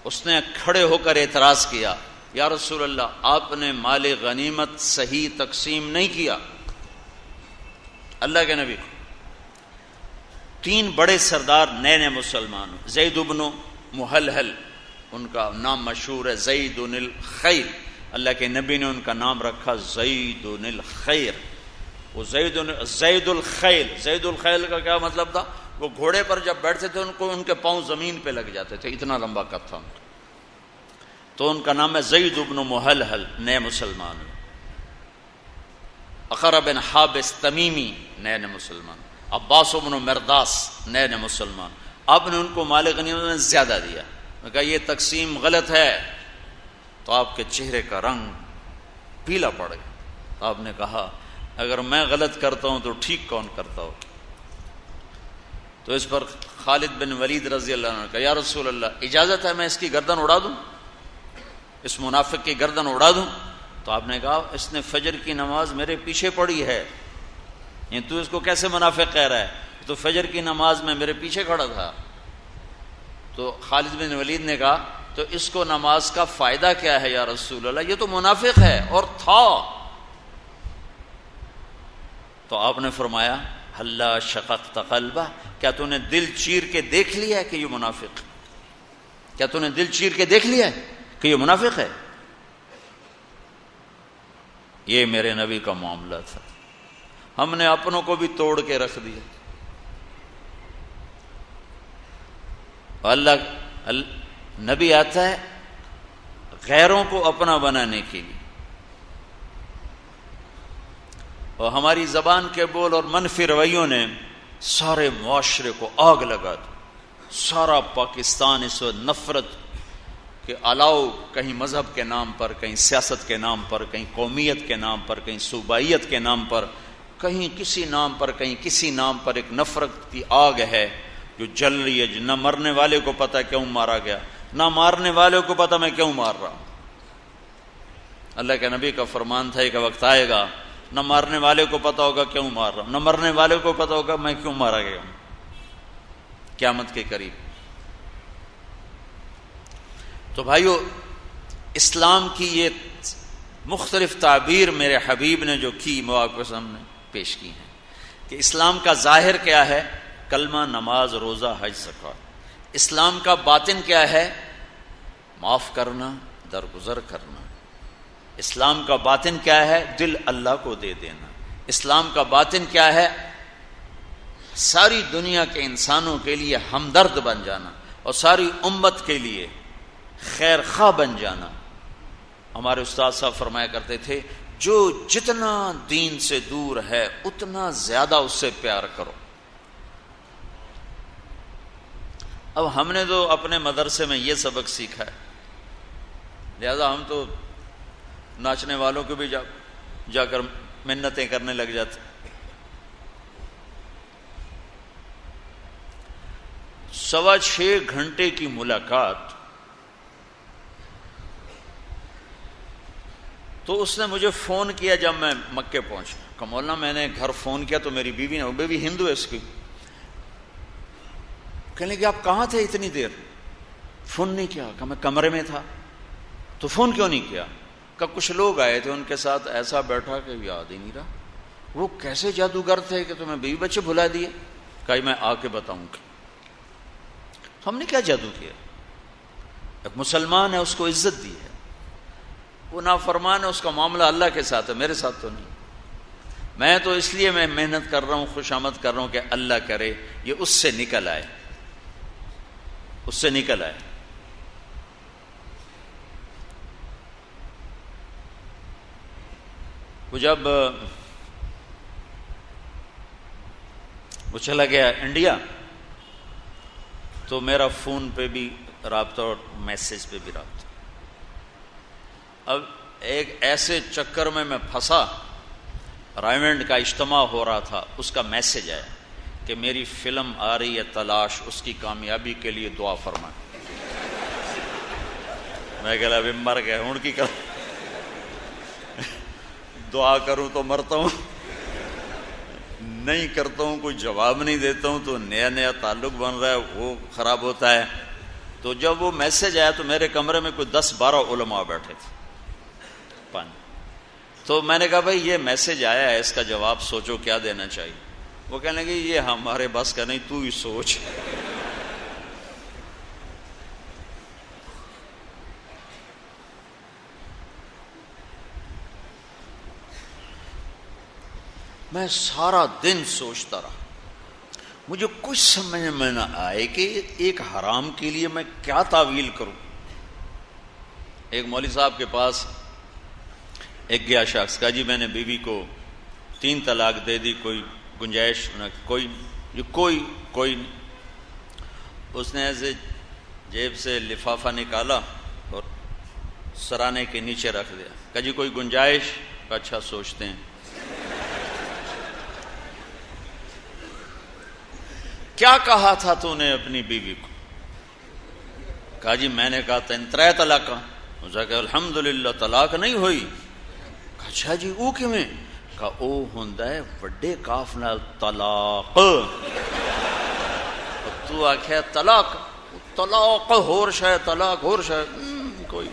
اس نے کھڑے ہو کر اعتراض کیا، یا رسول اللہ آپ نے مال غنیمت صحیح تقسیم نہیں کیا۔ اللہ کے نبی، 3 بڑے سردار نئے مسلمان، زید بن محلحل، ان کا نام مشہور ہے زید الخیر، اللہ کے نبی نے ان کا نام رکھا زید الخیر۔ وہ زید الخیل، زید الخیل کا کیا مطلب تھا؟ وہ گھوڑے پر جب بیٹھتے تھے ان کے پاؤں زمین پہ لگ جاتے تھے، اتنا لمبا قد تھا ان کا، تو ان کا نام ہے زید بن محلحل، نئے مسلمان۔ اقرہ بن حابس تمیمی، نئے مسلمان۔ عباس بن مرداس، نئے مسلمان۔ آپ نے ان کو مال غنیمت میں زیادہ دیا، میں کہا یہ تقسیم غلط ہے، تو آپ کے چہرے کا رنگ پیلا پڑ گیا۔ تو آپ نے کہا اگر میں غلط کرتا ہوں تو ٹھیک کون کرتا ہو؟ تو اس پر خالد بن ولید رضی اللہ عنہ نے کہا یا رسول اللہ اجازت ہے میں اس کی گردن اڑا دوں، اس منافق کی گردن اڑا دوں؟ تو آپ نے کہا اس نے فجر کی نماز میرے پیچھے پڑھی ہے، یہ تو اس کو کیسے منافق کہہ رہا ہے؟ تو فجر کی نماز میں میرے پیچھے کھڑا تھا۔ تو خالد بن ولید نے کہا تو اس کو نماز کا فائدہ کیا ہے یا رسول اللہ؟ یہ تو منافق ہے اور تھا۔ تو آپ نے فرمایا ہلا شققت قلبہ، کیا تو نے دل چیر کے دیکھ لیا ہے کہ یہ منافق؟ کیا تو نے دل چیر کے دیکھ لیا ہے کہ یہ منافق ہے؟ یہ میرے نبی کا معاملہ تھا. ہم نے اپنوں کو بھی توڑ کے رکھ دیا. اللہ نبی آتا ہے غیروں کو اپنا بنانے کے لیے، اور ہماری زبان کے بول اور منفی رویوں نے سارے معاشرے کو آگ لگا دی. سارا پاکستان اس وقت نفرت کہ الاؤ، کہیں مذہب کے نام پر، کہیں سیاست کے نام پر، کہیں قومیت کے نام پر، کہیں صوبائیت کے نام پر، کہیں کسی نام پر، کہیں کسی نام پر ایک نفرت کی آگ ہے جو جل رہی ہے. نہ مرنے والے کو پتہ کیوں مارا گیا، نہ مارنے والے کو پتہ میں کیوں مار رہا ہوں. اللہ کے نبی کا فرمان تھا کہ وقت آئے گا نہ مارنے والے کو پتہ ہوگا کیوں مار رہا ہوں، نہ مرنے والے کو پتہ ہوگا میں کیوں مارا گیا ہوں. قیامت کے قریب. تو بھائیو، اسلام کی یہ مختلف تعبیر میرے حبیب نے جو کی مواقع کے سامنے پیش کی ہیں کہ اسلام کا ظاہر کیا ہے؟ کلمہ، نماز، روزہ، حج، زکوٰۃ. اسلام کا باطن کیا ہے؟ معاف کرنا، درگزر کرنا. اسلام کا باطن کیا ہے؟ دل اللہ کو دے دینا. اسلام کا باطن کیا ہے؟ ساری دنیا کے انسانوں کے لیے ہمدرد بن جانا اور ساری امت کے لیے خیر خواہ بن جانا. ہمارے استاد صاحب فرمایا کرتے تھے جو جتنا دین سے دور ہے اتنا زیادہ اس سے پیار کرو. اب ہم نے تو اپنے مدرسے میں یہ سبق سیکھا ہے، لہذا ہم تو ناچنے والوں کو بھی جا کر منتیں کرنے لگ جاتے. 6.25 گھنٹے کی ملاقات، تو اس نے مجھے فون کیا جب میں مکے پہنچا. کہ مولانا میں نے گھر فون کیا تو میری بیوی نے، وہ بیوی ہندو ہے اس کی، کہنے کہ آپ کہاں تھے اتنی دیر؟ فون نہیں کیا. کہ میں کمرے میں تھا. تو فون کیوں نہیں کیا؟ کہ کچھ لوگ آئے تھے، ان کے ساتھ ایسا بیٹھا کہ یاد ہی نہیں رہا. وہ کیسے جادوگر تھے کہ تمہیں بیوی بچے بھلا دیے؟ کہ میں آ کے بتاؤں گا. ہم نے کیا جادو کیا؟ ایک مسلمان ہے، اس کو عزت دی ہے. وہ نافرمان ہے، اس کا معاملہ اللہ کے ساتھ ہے، میرے ساتھ تو نہیں. میں تو اس لیے میں محنت کر رہا ہوں، خوشامد کر رہا ہوں کہ اللہ کرے یہ اس سے نکل آئے، اس سے نکل آئے. وہ جب وہ چلا گیا انڈیا تو میرا فون پہ بھی رابطہ اور میسج پہ بھی رابطہ. اب ایک ایسے چکر میں پھنسا، رائمنڈ کا اجتماع ہو رہا تھا، اس کا میسج آیا کہ میری فلم آ رہی ہے تلاش، اس کی کامیابی کے لیے دعا فرمائیں. میں کہا ابھی مر گئے ہوں کی کر دعا کروں تو مرتا ہوں، نہیں کرتا ہوں، کوئی جواب نہیں دیتا ہوں تو نیا نیا تعلق بن رہا ہے، وہ خراب ہوتا ہے. تو جب وہ میسج آیا تو میرے کمرے میں کوئی 10-12 علماء بیٹھے تھے. تو میں نے کہا بھائی یہ میسج آیا ہے، اس کا جواب سوچو کیا دینا چاہیے. وہ کہنے لگے یہ ہمارے بس کا نہیں، تو ہی سوچ. میں سارا دن سوچتا رہا، مجھے کچھ سمجھ میں نہ آئے کہ ایک حرام کے لیے میں کیا تعویل کروں. ایک مولوی صاحب کے پاس ایک گیا شخص، کہا جی میں نے بیوی کو 3 طلاق دے دی، کوئی گنجائش نہ، کوئی. اس نے ایسے جیب سے لفافہ نکالا اور سرانے کے نیچے رکھ دیا. کہا جی کوئی گنجائش؟ اچھا سوچتے ہیں. کیا کہا تھا تو نے اپنی بیوی کو؟ کہا جی میں نے کہا 3 طلاق. اسے کہا الحمدللہ طلاق نہیں ہوئی. اچھا جی وہ کیویں؟ کہا او ہوندا ہے وڈے کاف نال طلاق. تو آکھیا طلاق ہور شے، طلاق ہور شے کوئی.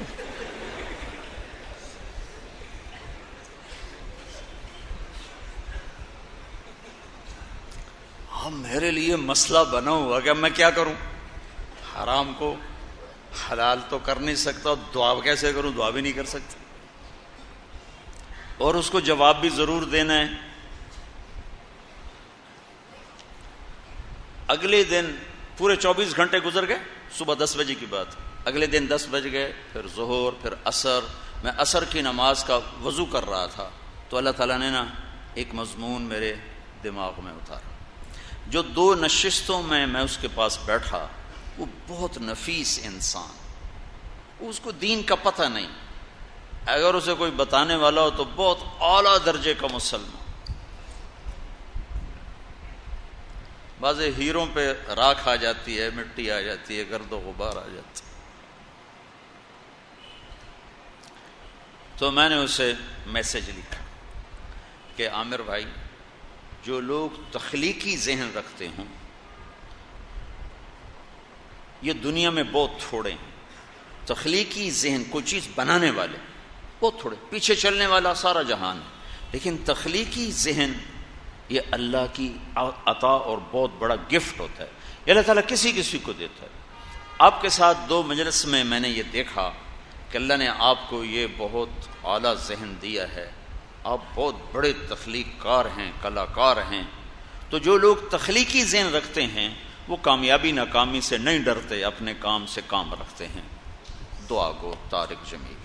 اب میرے لیے مسئلہ بنا ہوا کہ میں کیا کروں، حرام کو حلال تو کر نہیں سکتا، دعا کیسے کروں، دعا بھی نہیں کر سکتا، اور اس کو جواب بھی ضرور دینا ہے۔ اگلے دن پورے 24 گھنٹے گزر گئے، صبح 10 بجے کی بات، اگلے دن 10 بج گئے، پھر ظہر، پھر عصر، میں عصر کی نماز کا وضو کر رہا تھا تو اللہ تعالیٰ نے نا ایک مضمون میرے دماغ میں اتارا۔ جو 2 نشستوں میں اس کے پاس بیٹھا، وہ بہت نفیس انسان، اس کو دین کا پتہ نہیں، اگر اسے کوئی بتانے والا ہو تو بہت اعلیٰ درجے کا مسلمان، بعض ہیروں پہ راکھ آ جاتی ہے، مٹی آ جاتی ہے، گرد و غبار آ جاتی ہے۔ تو میں نے اسے میسج لکھا کہ عامر بھائی، جو لوگ تخلیقی ذہن رکھتے ہوں یہ دنیا میں بہت تھوڑے ہیں، تخلیقی ذہن، کوئی چیز بنانے والے بہت تھوڑے، پیچھے چلنے والا سارا جہان ہے، لیکن تخلیقی ذہن یہ اللہ کی عطا اور بہت بڑا گفٹ ہوتا ہے، یہ اللہ تعالیٰ کسی کسی کو دیتا ہے۔ آپ کے ساتھ 2 مجلس میں نے یہ دیکھا کہ اللہ نے آپ کو یہ بہت اعلیٰ ذہن دیا ہے، آپ بہت بڑے تخلیق کار ہیں، کلاکار ہیں۔ تو جو لوگ تخلیقی ذہن رکھتے ہیں وہ کامیابی ناکامی سے نہیں ڈرتے، اپنے کام سے کام رکھتے ہیں۔ دعا گو طارق جمیل۔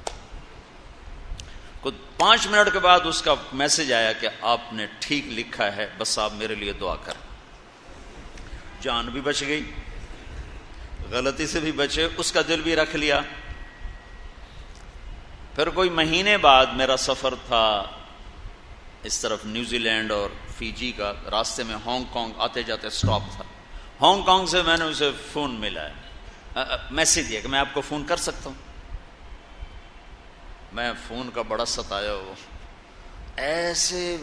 5 منٹ کے بعد اس کا میسج آیا کہ آپ نے ٹھیک لکھا ہے، بس آپ میرے لیے دعا کریں۔ جان بھی بچ گئی، غلطی سے بھی بچے، اس کا دل بھی رکھ لیا۔ پھر کوئی مہینے بعد میرا سفر تھا اس طرف نیوزی لینڈ اور فیجی کا، راستے میں ہانگ کانگ آتے جاتے سٹاپ تھا، ہانگ کانگ سے میں نے اسے فون ملا ہے، میسج دیا کہ میں آپ کو فون کر سکتا ہوں۔ میں فون کا بڑا ستایا ہو، ایسے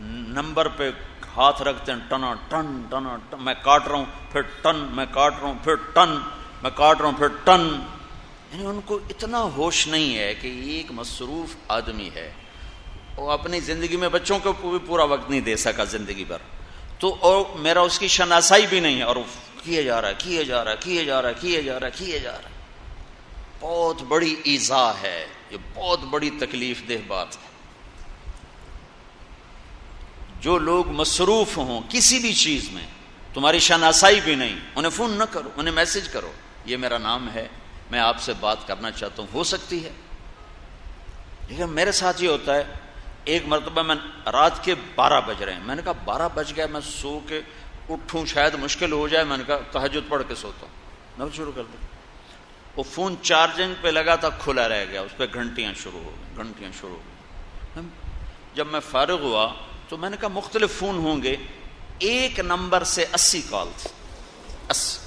نمبر پہ ہاتھ رکھتے ہیں، ٹنا ٹن ٹنا ٹن، میں کاٹ رہا ہوں پھر ٹن، میں کاٹ رہا ہوں پھر ٹن، میں کاٹ رہا ہوں پھر ٹن، یعنی ان کو اتنا ہوش نہیں ہے کہ ایک مصروف آدمی ہے، وہ اپنی زندگی میں بچوں کو بھی پورا وقت نہیں دے سکا زندگی بھر، تو اور میرا اس کی شناسائی بھی نہیں ہے، اور کیے جا رہا ہے کیے جا رہا ہے کیے جا رہا ہے کیے جا رہا ہے کیے جا رہا ہے۔ بہت بڑی ایذا ہے، یہ بہت بڑی تکلیف دہ بات ہے۔ جو لوگ مصروف ہوں کسی بھی چیز میں، تمہاری شناسائی بھی نہیں، انہیں فون نہ کرو، انہیں میسج کرو، یہ میرا نام ہے، میں آپ سے بات کرنا چاہتا ہوں، ہو سکتی ہے۔ لیکن میرے ساتھ یہ ہوتا ہے، ایک مرتبہ میں رات کے 12 بج رہے ہیں، میں نے کہا 12 بج گیا، میں سو کے اٹھوں شاید مشکل ہو جائے، میں نے کہا تہجد پڑھ کے سوتا ہوں، نہ شروع کر دوں۔ وہ فون چارجنگ پہ لگا تھا، کھلا رہ گیا، اس پہ گھنٹیاں شروع ہو گئی، گھنٹیاں شروع ہو گئی۔ جب میں فارغ ہوا تو میں نے کہا مختلف فون ہوں گے، ایک نمبر سے 80 کال تھی، 80۔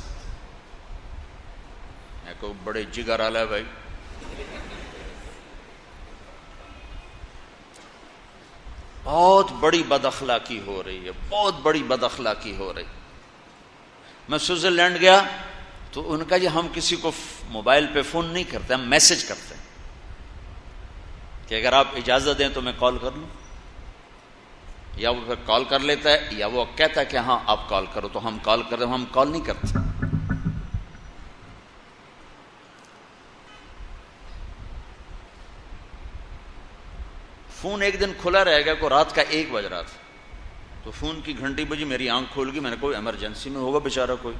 میں کو بڑے جگر والا ہے بھائی، بہت بڑی بد اخلاقی ہو رہی ہے، بہت بڑی بد اخلاقی ہو رہی۔ میں سوئٹزرلینڈ گیا تو ان کا ہم کسی کو موبائل پہ فون نہیں کرتے، ہم میسج کرتے ہیں کہ اگر آپ اجازت دیں تو میں کال کر لوں، یا وہ پھر کال کر لیتا ہے یا وہ کہتا ہے کہ ہاں آپ کال کرو، تو ہم کال کرتے ہیں، ہم کال نہیں کرتے۔ فون ایک دن کھلا رہ گیا، کو رات کا 1 بج رہا تھا، تو فون کی گھنٹی بجی، میری آنکھ کھول گئی، میں نے کوئی ایمرجنسی میں ہوگا بیچارہ کوئی،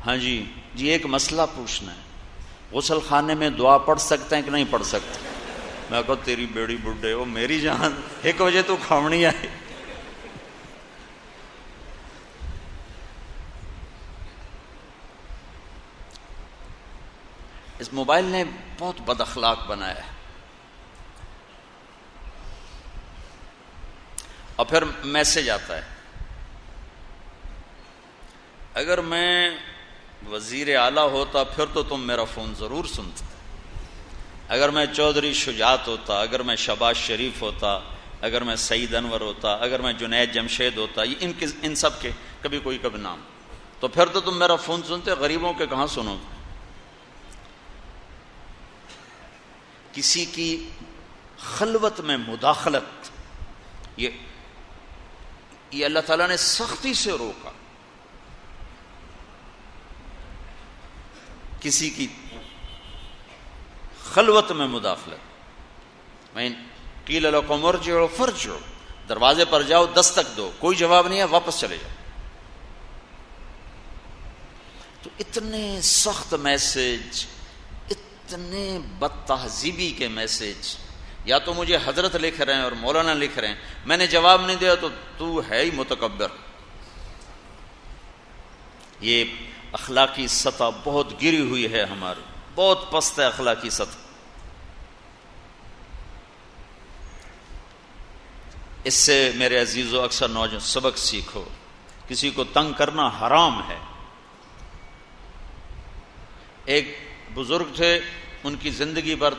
ہاں جی ایک مسئلہ پوچھنا ہے، غسل خانے میں دعا پڑھ سکتے ہیں کہ نہیں پڑھ سکتے؟ میں کہا تیری بیڑی بڈھے ہو، میری جان 1 بجے تو کھاونی آئی۔ اس موبائل نے بہت بد اخلاق بنایا ہے۔ اور پھر میسج آتا ہے، اگر میں وزیر اعلیٰ ہوتا پھر تو تم میرا فون ضرور سنتے، اگر میں چودھری شجاعت ہوتا، اگر میں شہباز شریف ہوتا، اگر میں سعید انور ہوتا، اگر میں جنید جمشید ہوتا، ان سب کے کبھی کوئی کبھی نام، تو پھر تو تم میرا فون سنتے، غریبوں کے کہاں سنو گے؟ کسی کی خلوت میں مداخلت، یہ اللہ تعالیٰ نے سختی سے روکا. کسی کی خلوت میں مداخلت. میں قیل لکم ارجعوا فارجعوا، دروازے پر جاؤ، دستک دو، کوئی جواب نہیں ہے، واپس چلے جاؤ. تو اتنے سخت میسج، اتنے بد تہذیبی کے میسج، یا تو مجھے حضرت لکھ رہے ہیں اور مولانا لکھ رہے ہیں، میں نے جواب نہیں دیا تو ہے ہی متکبر. یہ اخلاقی سطح بہت گری ہوئی ہے ہماری، بہت پست ہے اخلاقی سطح. اس سے میرے عزیزو اکثر نوجوان سبق سیکھو. کسی کو تنگ کرنا حرام ہے. ایک بزرگ تھے، ان کی زندگی بھر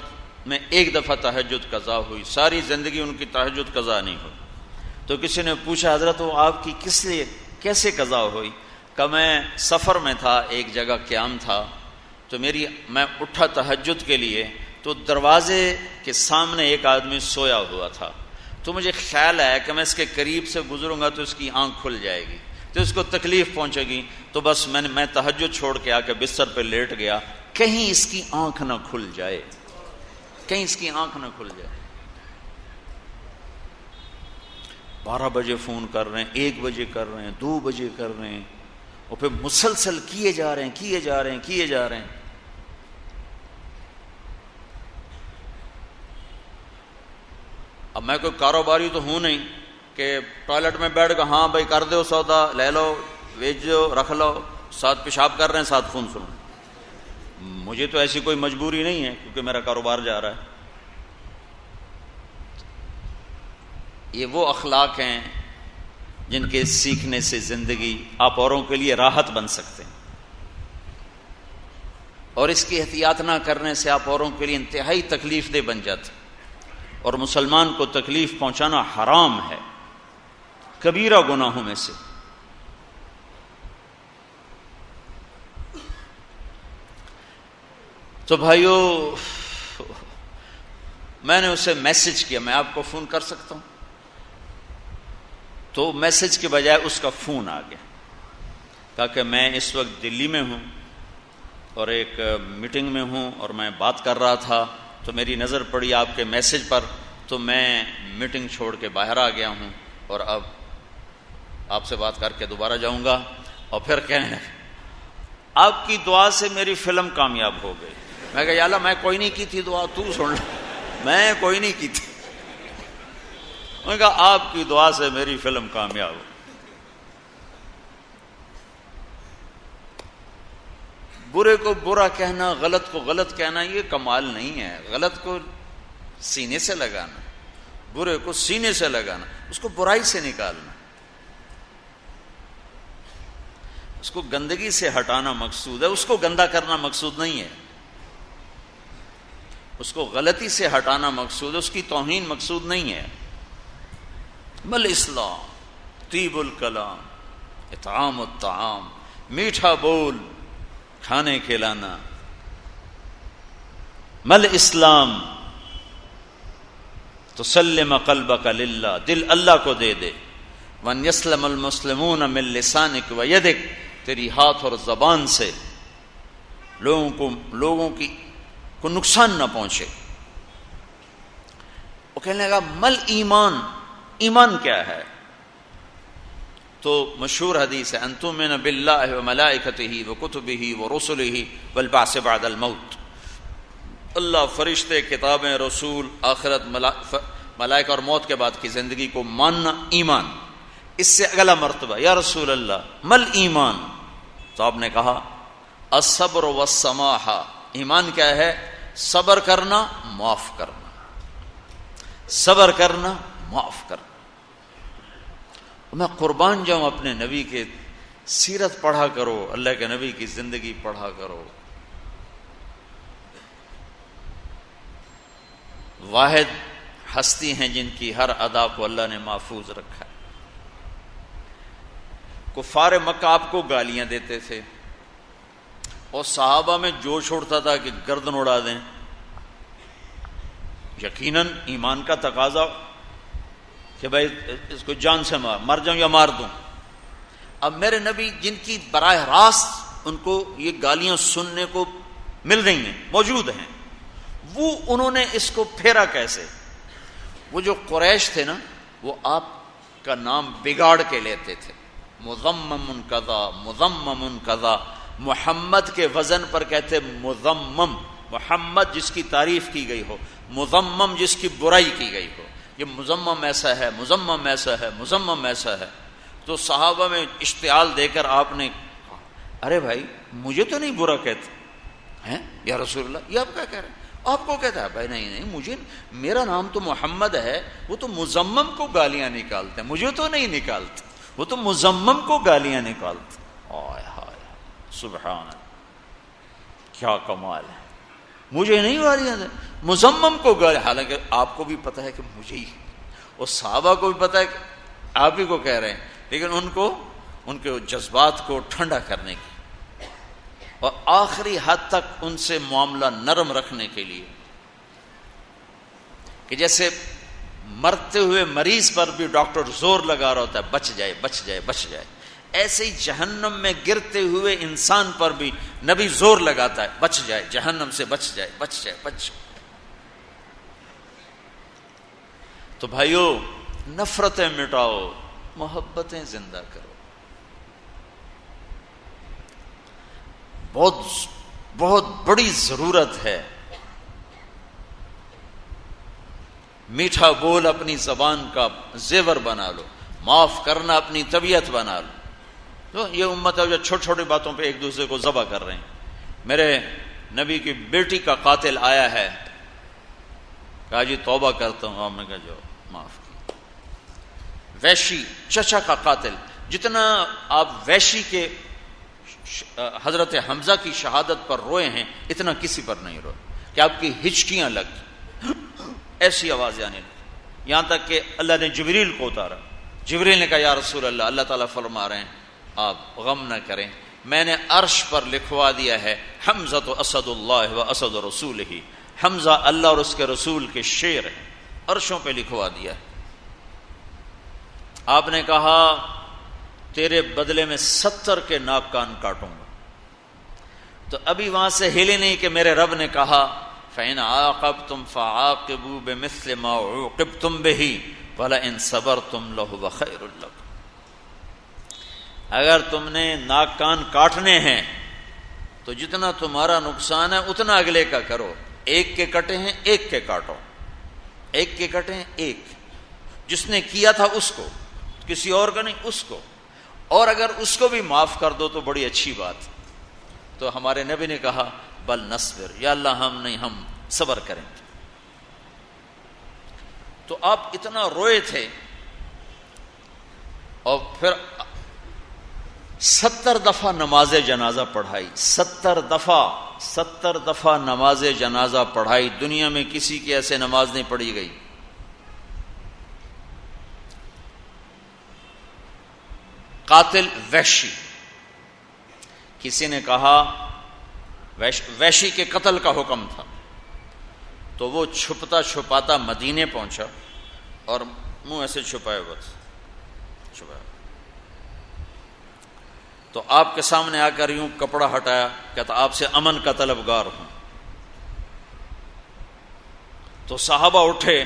میں ایک دفعہ تہجد قضا ہوئی، ساری زندگی ان کی تہجد قضا نہیں ہوئی. تو کسی نے پوچھا حضرت وہ آپ کی کس لیے کیسے قضا ہوئی؟ کہ میں سفر میں تھا، ایک جگہ قیام تھا، تو میں اٹھا تہجد کے لیے، تو دروازے کے سامنے ایک آدمی سویا ہوا تھا، تو مجھے خیال آیا کہ میں اس کے قریب سے گزروں گا تو اس کی آنکھ کھل جائے گی، تو اس کو تکلیف پہنچے گی. تو بس میں تہجد چھوڑ کے آ کے بستر پہ لیٹ گیا، کہیں اس کی آنکھ نہ کھل جائے، کہیں اس کی آنکھ نہ کھل جائے. 12 بجے فون کر رہے ہیں، 1 بجے کر رہے ہیں، 2 بجے کر رہے ہیں، اور پھر مسلسل کیے جا رہے ہیں. اب میں کوئی کاروباری تو ہوں نہیں کہ ٹوائلٹ میں بیٹھ کے ہاں بھائی کر دو سودا، لے لو، بیچ دو، رکھ لو، ساتھ پیشاب کر رہے ہیں، ساتھ خون سنو. مجھے تو ایسی کوئی مجبوری نہیں ہے کیونکہ میرا کاروبار جا رہا ہے. یہ وہ اخلاق ہیں جن کے سیکھنے سے زندگی آپ اوروں کے لیے راحت بن سکتے ہیں، اور اس کی احتیاط نہ کرنے سے آپ اوروں کے لیے انتہائی تکلیف دہ بن جاتے. اور مسلمان کو تکلیف پہنچانا حرام ہے، کبیرہ گناہوں میں سے. تو بھائیو، میں نے اسے میسج کیا، میں آپ کو فون کر سکتا ہوں؟ تو میسج کے بجائے اس کا فون آ گیا. کہا کہ میں اس وقت دلی میں ہوں اور ایک میٹنگ میں ہوں اور میں بات کر رہا تھا، تو میری نظر پڑی آپ کے میسج پر، تو میں میٹنگ چھوڑ کے باہر آ گیا ہوں اور اب آپ سے بات کر کے دوبارہ جاؤں گا. اور پھر کہنے لگے آپ کی دعا سے میری فلم کامیاب ہو گئی. میں کہا یا اللہ میں کوئی نہیں کی تھی دعا، تو سن لے، میں کوئی نہیں کی تھی. میں کہا آپ کی دعا سے میری فلم کامیاب ہو. برے کو برا کہنا، غلط کو غلط کہنا یہ کمال نہیں ہے. غلط کو سینے سے لگانا، برے کو سینے سے لگانا، اس کو برائی سے نکالنا، اس کو گندگی سے ہٹانا مقصود ہے، اس کو گندا کرنا مقصود نہیں ہے. اس کو غلطی سے ہٹانا مقصود ہے، اس کی توہین مقصود نہیں ہے. بل اسلام طیب الکلام اطعام الطعام، میٹھا بول، کھانے کھلانا. مل اسلام تسلم قلبک للہ، دل اللہ کو دے دے. وان یسلم المسلمون من لسانک و یدک، تیری ہاتھ اور زبان سے لوگوں کو نقصان نہ پہنچے. وہ کہنے لگا مل ایمان، ایمان کیا ہے؟ تو مشہور حدیث ہے ان تؤمن باللہ وملائکتہ وکتبہ ورسلہ والبعث بعد الموت. اللہ، فرشتے، کتابیں، رسول، آخرت، ملائکہ اور موت کے بعد کی زندگی کو ماننا ایمان. اس سے اگلا مرتبہ یا رسول اللہ مل ایمان؟ تو آپ نے کہا الصبر والسماحہ. ایمان کیا ہے؟ صبر کرنا، معاف کرنا، صبر کرنا، معاف کرنا. میں قربان جاؤں اپنے نبی کے سیرت پڑھا کرو، اللہ کے نبی کی زندگی پڑھا کرو. واحد ہستی ہیں جن کی ہر ادا کو اللہ نے محفوظ رکھا ہے. کفار مکہ آپ کو گالیاں دیتے تھے اور صحابہ میں جوش اٹھتا تھا کہ گردن اڑا دیں. یقیناً ایمان کا تقاضا کہ بھائی اس کو جان سے مر جاؤں یا مار دوں. اب میرے نبی جن کی براہ راست ان کو یہ گالیاں سننے کو مل رہی ہیں، موجود ہیں، وہ انہوں نے اس کو پھیرا کیسے؟ وہ جو قریش تھے نا، وہ آپ کا نام بگاڑ کے لیتے تھے، مذمم کذا مذمم کذا. محمد کے وزن پر کہتے مذمم، محمد جس کی تعریف کی گئی ہو، مذمم جس کی برائی کی گئی ہو. یہ مذمم ایسا ہے، مذمم ایسا ہے، مذمم ایسا ہے. تو صحابہ میں اشتعال دے کر آپ نے کہا ارے بھائی مجھے تو نہیں برا کہتے ہیں یا رسول اللہ، یہ آپ کیا کہہ رہے ہیں؟ آپ کو کہتا ہے بھائی نہیں مجھے، میرا نام تو محمد ہے. وہ تو مذمم کو گالیاں نکالتے ہیں، مجھے تو نہیں نکالتے، وہ تو مذمم کو گالیاں نکالتے. آئے ہائے سبحان اللہ، کیا کمال ہے. مجھے نہیں گالیاں دیں، مذمم کو گالیاں. حالانکہ آپ کو بھی پتہ ہے کہ مجھے ہی، اور صحابہ کو بھی پتہ ہے کہ آپ ہی کو کہہ رہے ہیں، لیکن ان کو ان کے جذبات کو ٹھنڈا کرنے کی اور آخری حد تک ان سے معاملہ نرم رکھنے کے لیے کہ جیسے مرتے ہوئے مریض پر بھی ڈاکٹر زور لگا رہا ہوتا ہے بچ جائے بچ جائے بچ جائے، ایسے ہی جہنم میں گرتے ہوئے انسان پر بھی نبی زور لگاتا ہے بچ جائے، جہنم سے بچ جائے بچ جائے بچ جائے. تو بھائیو نفرتیں مٹاؤ، محبتیں زندہ کرو. بہت بہت بڑی ضرورت ہے. میٹھا بول اپنی زبان کا زیور بنا لو، معاف کرنا اپنی طبیعت بنا لو. تو یہ امت ہے جو چھوٹی چھوٹی باتوں پہ ایک دوسرے کو ذبح کر رہے ہیں. میرے نبی کی بیٹی کا قاتل آیا ہے، کہا جی توبہ کرتا ہوں. آپ نے کہا جو معاف کی. ویشی چچا کا قاتل، جتنا آپ ویشی کے حضرت حمزہ کی شہادت پر روئے ہیں اتنا کسی پر نہیں روئے، کہ آپ کی ہچکیاں لگ ایسی آوازیں آنے لگی، یہاں تک کہ اللہ نے جبریل کو اتارا. جبریل نے کہا یا رسول اللہ، اللہ تعالیٰ فرما رہے ہیں آپ غم نہ کریں، میں نے عرش پر لکھوا دیا ہے حمزہ تو اسد اللہ و اسد رسول ہی، حمزہ اللہ اور اس کے رسول کے شیر ہیں، عرشوں پہ لکھوا دیا ہے. آپ نے کہا تیرے بدلے میں 70 کے ناک کان کاٹوں گا. تو ابھی وہاں سے ہلے نہیں کہ میرے رب نے کہا فَإِنْ عَاقَبْتُمْ فَعَاقِبُوا بِمِثْلِ مَا عُوقِبْتُمْ بِهِ وَلَئِنْ صَبَرْتُمْ لَهُوَ خَيْرٌ لَكُمْ. اگر تم نے ناک کان کاٹنے ہیں تو جتنا تمہارا نقصان ہے اتنا اگلے کا کرو. ایک کے کٹے ہیں ایک کے کاٹو، ایک کے کٹے ہیں ایک، جس نے کیا تھا اس کو، کسی اور کا نہیں، اس کو. اور اگر اس کو بھی معاف کر دو تو بڑی اچھی بات. تو ہمارے نبی نے کہا بل نصبر، یا اللہ ہم نہیں، ہم صبر کریں. تو آپ اتنا روئے تھے اور پھر 70 دفعہ نماز جنازہ پڑھائی، 70 دفعہ نماز جنازہ پڑھائی. دنیا میں کسی کی ایسے نماز نہیں پڑھی گئی. قاتل وحشی، کسی نے کہا وحشی کے قتل کا حکم تھا، تو وہ چھپتا چھپاتا مدینے پہنچا اور منہ ایسے چھپائے ہوا تھا، تو آپ کے سامنے آ کر یوں کپڑا ہٹایا، کہتا آپ سے امن کا طلبگار ہوں. تو صحابہ اٹھے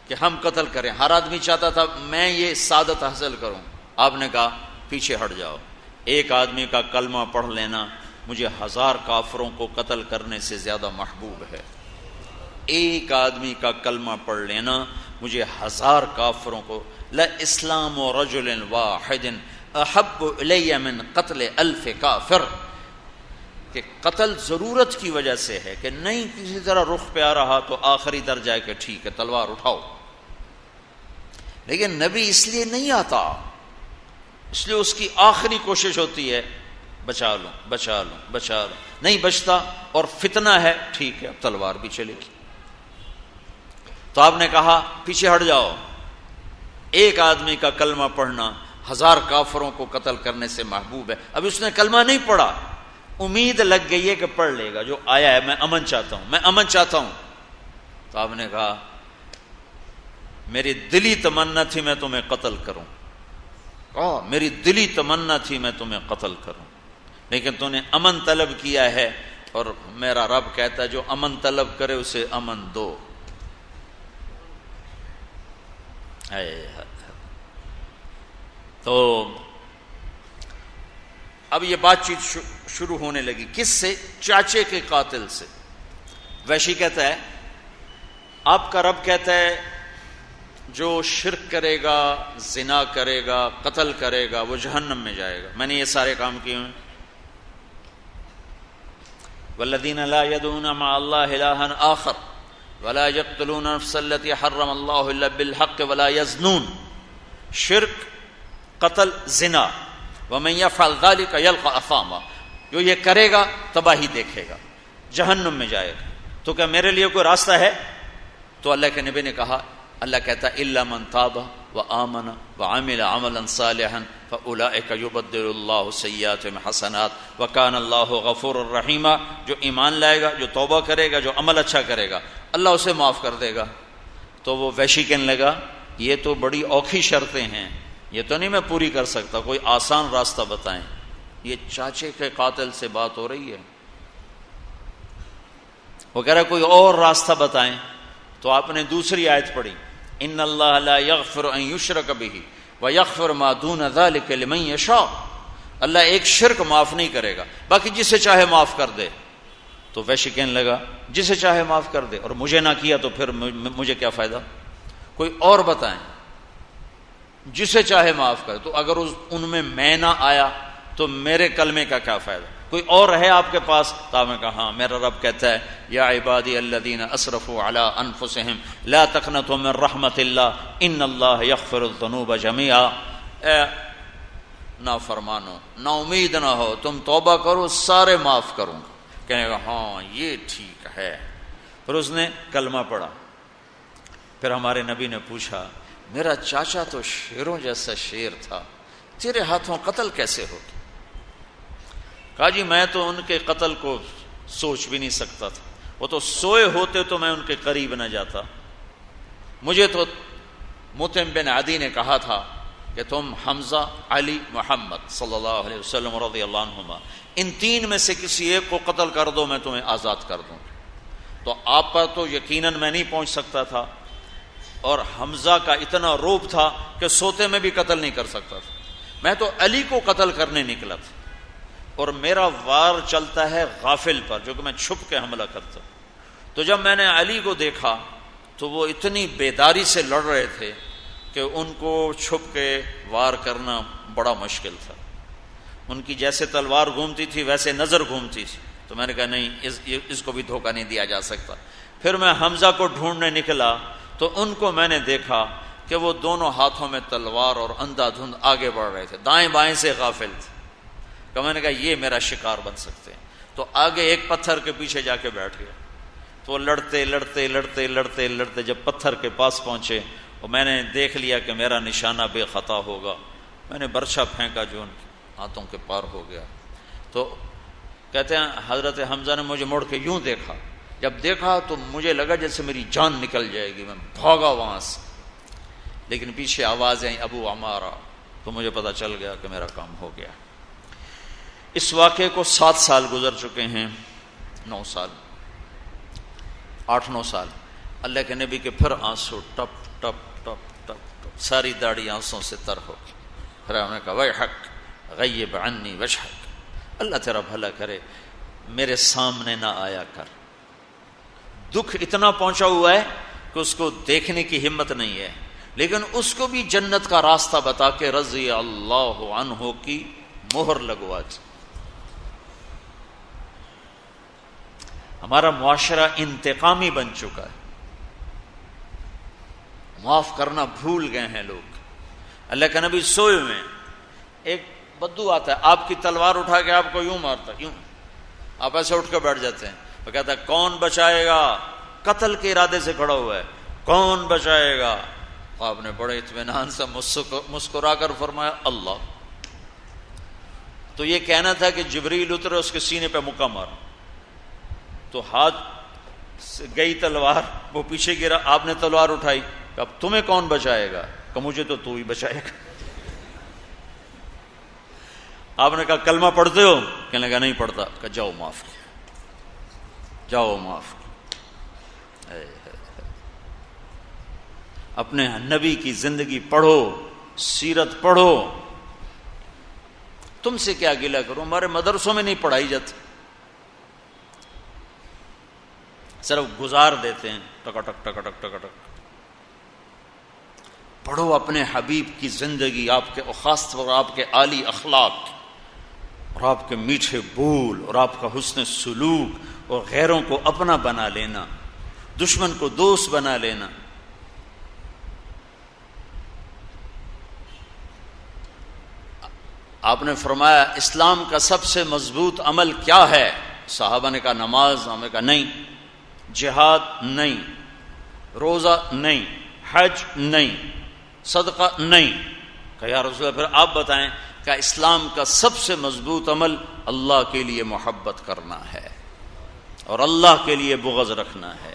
کہ ہم قتل کریں. ہر آدمی چاہتا تھا میں یہ سعادت حاصل کروں. آپ نے کہا پیچھے ہٹ جاؤ، ایک آدمی کا کلمہ پڑھ لینا مجھے 1000 کافروں کو قتل کرنے سے زیادہ محبوب ہے. ایک آدمی کا کلمہ پڑھ لینا مجھے 1000 کافروں کو، لا اسلام رجل واحد احب الی من قتل 1000 کافر. کہ قتل ضرورت کی وجہ سے ہے کہ نہیں کسی طرح رخ پہ آ رہا تو آخری درجہ ہے کہ ٹھیک ہے تلوار اٹھاؤ. لیکن نبی اس لیے نہیں آتا، اس لیے اس کی آخری کوشش ہوتی ہے بچا لوں بچا لوں بچا لوں. نہیں بچتا اور فتنہ ہے، ٹھیک ہے اب تلوار بھی چلے گی. تو آپ نے کہا پیچھے ہٹ جاؤ، ایک آدمی کا کلمہ پڑھنا 1000 کافروں کو قتل کرنے سے محبوب ہے. اب اس نے کلمہ نہیں پڑھا، امید لگ گئی ہے کہ پڑھ لے گا، جو آیا ہے میں امن چاہتا ہوں، میں امن چاہتا ہوں. تو آپ نے کہا میری دلی تمنا تھی میں تمہیں قتل کروں، میری دلی تمنا تھی میں تمہیں قتل کروں، لیکن تو نے امن طلب کیا ہے، اور میرا رب کہتا ہے جو امن طلب کرے اسے امن دو۔ تو اب یہ بات چیت شروع ہونے لگی، کس سے؟ چاچے کے قاتل سے۔ وحشی کہتا ہے آپ کا رب کہتا ہے جو شرک کرے گا، زنا کرے گا، قتل کرے گا، وہ جہنم میں جائے گا۔ میں نے یہ سارے کام کیے ہیں۔ والذین لا يدعون مع اللہ الہا آخر ولا يقتلون النفس التي حرم اللہ الا بالحق ولا يزنون۔ شرک، قتل، زنا، ومن يفعل ذلك يلقى اثاما، جو یہ کرے گا تباہی دیکھے گا، جہنم میں جائے گا۔ تو کیا میرے لیے کوئی راستہ ہے؟ تو اللہ کے نبی نے کہا، اللہ کہتا الا من تاب وآمن وعمل عملا صالحا فاولئک یبدل اللہ سیئاتہم حسنات وکان اللہ غفور الرحیم۔ جو ایمان لائے گا، جو توبہ کرے گا، جو عمل اچھا کرے گا، اللہ اسے معاف کر دے گا۔ تو وہ وحشی کہنے لگا یہ تو بڑی اوکھی شرطیں ہیں، یہ تو نہیں میں پوری کر سکتا، کوئی آسان راستہ بتائیں۔ یہ چاچے کے قاتل سے بات ہو رہی ہے، وہ کہہ رہا کوئی اور راستہ بتائیں۔ تو آپ نے دوسری آیت پڑھی، ان اللہ لا یغفر ان یشرک بہ ویغفر ما دون ذلک لمن یشاء۔ اللہ ایک شرک معاف نہیں کرے گا، باقی جسے چاہے معاف کر دے۔ تو ویسے کہنے لگا جسے چاہے معاف کر دے، اور مجھے نہ کیا تو پھر مجھے کیا فائدہ؟ کوئی اور بتائیں، جسے چاہے معاف کرے۔ تو اگر ان میں نہ آیا تو میرے کلمے کا کیا فائدہ؟ کوئی اور ہے آپ کے پاس؟ تو آپ نے کہا ہاں، میرا رب کہتا ہے یا عبادی الذین اسرفوا علی انفسہم لا تقنطوا من رحمت اللہ ان اللہ یغفر الذنوب جميعا۔ اے نافرمانو، نا امید نہ ہو، تم توبہ کرو، سارے معاف کروں۔ کہنے گا ہاں یہ ٹھیک ہے۔ پھر اس نے کلمہ پڑھا۔ پھر ہمارے نبی نے پوچھا میرا چاچا تو شیروں جیسا شیر تھا، تیرے ہاتھوں قتل کیسے ہو گیا؟ کہا جی میں تو ان کے قتل کو سوچ بھی نہیں سکتا تھا، وہ تو سوئے ہوتے تو میں ان کے قریب نہ جاتا۔ مجھے تو مطعم بن عدی نے کہا تھا کہ تم حمزہ، علی، محمد صلی اللہ علیہ وسلم رضی اللہ عنہما، ان تین میں سے کسی ایک کو قتل کر دو، میں تمہیں آزاد کر دوں۔ تو آپ پر تو یقیناً میں نہیں پہنچ سکتا تھا، اور حمزہ کا اتنا روب تھا کہ سوتے میں بھی قتل نہیں کر سکتا تھا۔ میں تو علی کو قتل کرنے نکلا تھا، اور میرا وار چلتا ہے غافل پر، جو کہ میں چھپ کے حملہ کرتا۔ تو جب میں نے علی کو دیکھا تو وہ اتنی بیداری سے لڑ رہے تھے کہ ان کو چھپ کے وار کرنا بڑا مشکل تھا۔ ان کی جیسے تلوار گھومتی تھی ویسے نظر گھومتی تھی۔ تو میں نے کہا نہیں، اس کو بھی دھوکہ نہیں دیا جا سکتا۔ پھر میں حمزہ کو ڈھونڈنے نکلا تو ان کو میں نے دیکھا کہ وہ دونوں ہاتھوں میں تلوار اور اندھا دھند آگے بڑھ رہے تھے، دائیں بائیں سے غافل تھے۔ کہ میں نے کہا یہ میرا شکار بن سکتے ہیں۔ تو آگے ایک پتھر کے پیچھے جا کے بیٹھ گیا۔ تو لڑتے لڑتے لڑتے لڑتے لڑتے جب پتھر کے پاس پہنچے، اور میں نے دیکھ لیا کہ میرا نشانہ بے خطا ہوگا، میں نے برچھا پھینکا جو ان کے ہاتھوں کے پار ہو گیا۔ تو کہتے ہیں حضرت حمزہ نے مجھے مڑ کے یوں دیکھا، جب دیکھا تو مجھے لگا جیسے میری جان نکل جائے گی، میں بھاگا وہاں سے، لیکن پیچھے آواز آئی ابو عمارہ، تو مجھے پتا چل گیا کہ میرا کام ہو گیا۔ اس واقعے کو 7 سال گزر چکے ہیں، 9 سال، 8-9 سال۔ اللہ کے نبی کے پھر آنسو ٹپ ٹپ ٹپ ٹپ ٹپ، ساری داڑھی آنسوں سے تر ہو گئی۔ پھر ہم نے کہا ویحک غیب عنی وجہک، اللہ تیرا بھلا کرے میرے سامنے نہ آیا کر۔ دکھ اتنا پہنچا ہوا ہے کہ اس کو دیکھنے کی ہمت نہیں ہے، لیکن اس کو بھی جنت کا راستہ بتا کے رضی اللہ عنہ کی مہر لگوا دی۔ ہمارا معاشرہ انتقامی بن چکا ہے، معاف کرنا بھول گئے ہیں لوگ۔ اللہ کا نبی سوئے میں ایک بدو آتا ہے، آپ کی تلوار اٹھا کے آپ کو یوں مارتا، یوں آپ ایسے اٹھ کے بیٹھ جاتے ہیں۔ وہ کہتا ہے کون بچائے گا؟ قتل کے ارادے سے کھڑا ہوا ہے، کون بچائے گا؟ آپ نے بڑے اطمینان سے مسکرا کر فرمایا اللہ۔ تو یہ کہنا تھا کہ جبریل اترے، اس کے سینے پہ مکہ مارا، تو ہاتھ سے گئی تلوار، وہ پیچھے گرا، آپ نے تلوار اٹھائی، کہ اب تمہیں کون بچائے گا؟ کہ مجھے تو ہی بچائے گا۔ آپ نے کہا کلمہ پڑھتے ہو؟ کہنے لگا نہیں پڑھتا۔ کہ جاؤ معاف کیا، جاؤ معاف کیا۔ اپنے نبی کی زندگی پڑھو، سیرت پڑھو۔ تم سے کیا گلہ کروں، ہمارے مدرسوں میں نہیں پڑھائی جاتی، صرف گزار دیتے ہیں ٹکٹک ٹکٹک ٹکٹک۔ پڑھو اپنے حبیب کی زندگی، آپ کے خاص طور آپ کے عالی اخلاق اور آپ کے میٹھے بول اور آپ کا حسن سلوک اور غیروں کو اپنا بنا لینا، دشمن کو دوست بنا لینا۔ آپ نے فرمایا اسلام کا سب سے مضبوط عمل کیا ہے؟ صحابہ نے کہا نماز۔ ہم نے کہا نہیں، جہاد نہیں، روزہ نہیں، حج نہیں، صدقہ نہیں۔ کہ یا رسول اللہ پھر آپ بتائیں۔ کہ اسلام کا سب سے مضبوط عمل اللہ کے لیے محبت کرنا ہے اور اللہ کے لیے بغض رکھنا ہے۔